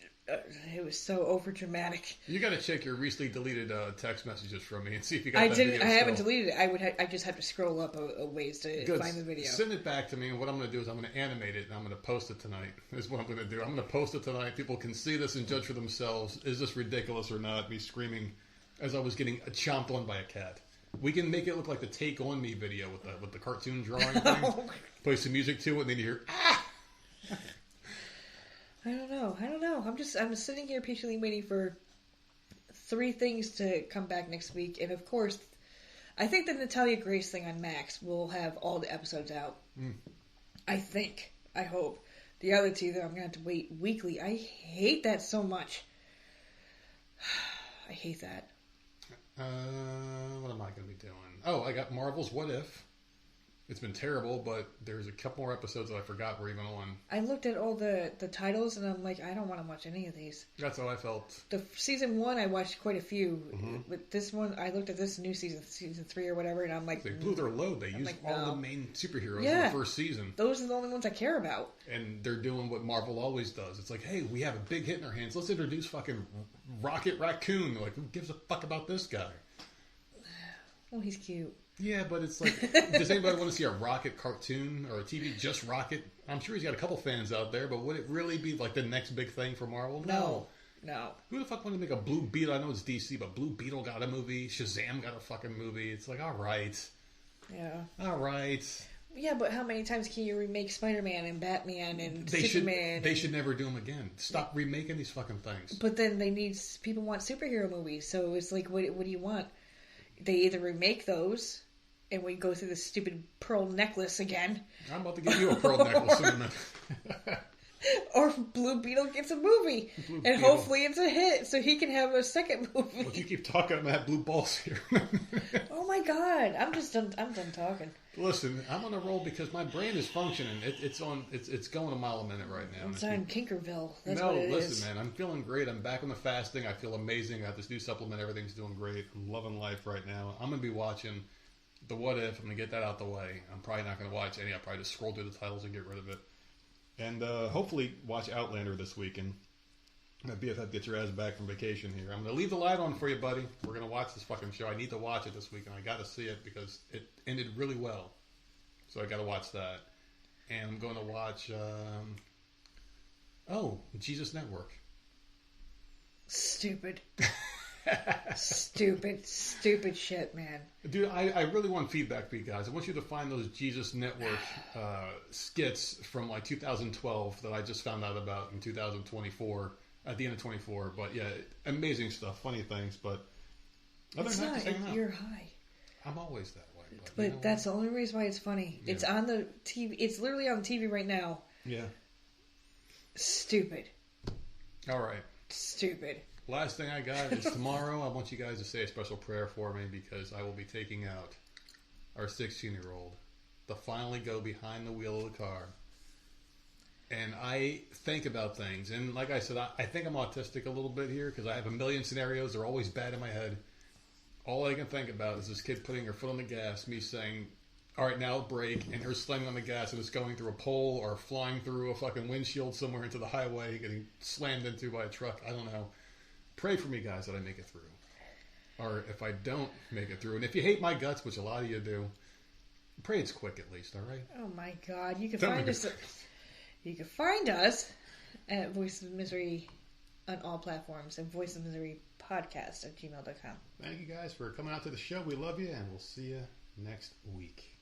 It was so overdramatic. You got to check your recently deleted text messages from me and see if you got that video. I haven't still. deleted it. I just have to scroll up a ways to find the video. Send it back to me, and what I'm going to do is I'm going to animate it, and I'm going to post it tonight. Is what I'm going to do. I'm going to post it tonight. People can see this and judge for themselves. Is this ridiculous or not? Me screaming as I was getting chomped on by a cat. We can make it look like the Take On Me video with the cartoon drawing thing. Play some music to it, and then you hear, ah! I don't know. I'm sitting here patiently waiting for 3 things to come back next week. And of course, I think the Natalia Grace thing on Max will have all the episodes out. I hope. The other 2, though, I'm going to have to wait weekly. I hate that so much. I hate that. What am I going to be doing? Oh, I got Marvel's What If. It's been terrible, but there's a couple more episodes that I forgot were even on. I looked at all the titles, and I'm like, I don't want to watch any of these. That's how I felt. The season 1, I watched quite a few. But this one, I looked at this new season 3 or whatever, and I'm like... They blew their load. They used all the main superheroes in the first season. Those are the only ones I care about. And they're doing what Marvel always does. It's like, hey, we have a big hit in our hands. Let's introduce fucking Rocket Raccoon. Like, who gives a fuck about this guy? Well, he's cute. Yeah, but it's like, does anybody want to see a Rocket cartoon or a TV just Rocket? I'm sure he's got a couple fans out there, but would it really be like the next big thing for Marvel? No. Who the fuck wanted to make a Blue Beetle? I know it's DC, but Blue Beetle got a movie. Shazam got a fucking movie. It's like, all right. Yeah. All right. Yeah, but how many times can you remake Spider-Man and Batman and Superman? They should never do them again. Stop remaking these fucking things. But then people want superhero movies, so it's like, what do you want? They either remake those, and we go through the stupid pearl necklace again. I'm about to give you a pearl necklace in a minute. Or Blue Beetle gets a movie, and hopefully it's a hit, so he can have a second movie. Well, you keep talking about blue balls here. Oh my god, I'm done talking. Listen, I'm on a roll because my brain is functioning. It's going a mile a minute right now. It's on Kinkerville. That's what it is. Listen, man, I'm feeling great. I'm back on the fasting. I feel amazing. I have this new supplement. Everything's doing great. I'm loving life right now. I'm gonna be watching the What If. I'm gonna get that out the way. I'm probably not gonna watch any. I'll probably just scroll through the titles and get rid of it. And hopefully watch Outlander this weekend. My BFF gets your ass back from vacation here. I'm going to leave the light on for you, buddy. We're going to watch this fucking show. I need to watch it this weekend. I got to see it because it ended really well. So I got to watch that. And I'm going to watch, Jesus Network. Stupid. Stupid shit, man. Dude, I really want feedback for you guys. I want you to find those Jesus Network skits from like 2012 that I just found out about in 2024, at the end of 24. But yeah, amazing stuff, funny things. But other it's than that, not. You're high. I'm always that way. But you know that's the only reason why it's funny. Yeah. It's on the TV. It's literally on the TV right now. Yeah. Stupid. All right. Stupid. Last thing I got is tomorrow I want you guys to say a special prayer for me because I will be taking out our 16-year-old to finally go behind the wheel of the car. And I think about things. And like I said, I think I'm autistic a little bit here because I have a million scenarios. They're always bad in my head. All I can think about is this kid putting her foot on the gas, me saying, all right, now brake, and her slamming on the gas and it's going through a pole or flying through a fucking windshield somewhere into the highway, getting slammed into by a truck. I don't know. Pray for me, guys, that I make it through. Or if I don't make it through, and if you hate my guts, which a lot of you do, pray it's quick at least, all right? Oh my God. You can find us. You can find us at Voice of Misery on all platforms and voicesofmiserypodcast@gmail.com. Thank you guys for coming out to the show. We love you, and we'll see you next week.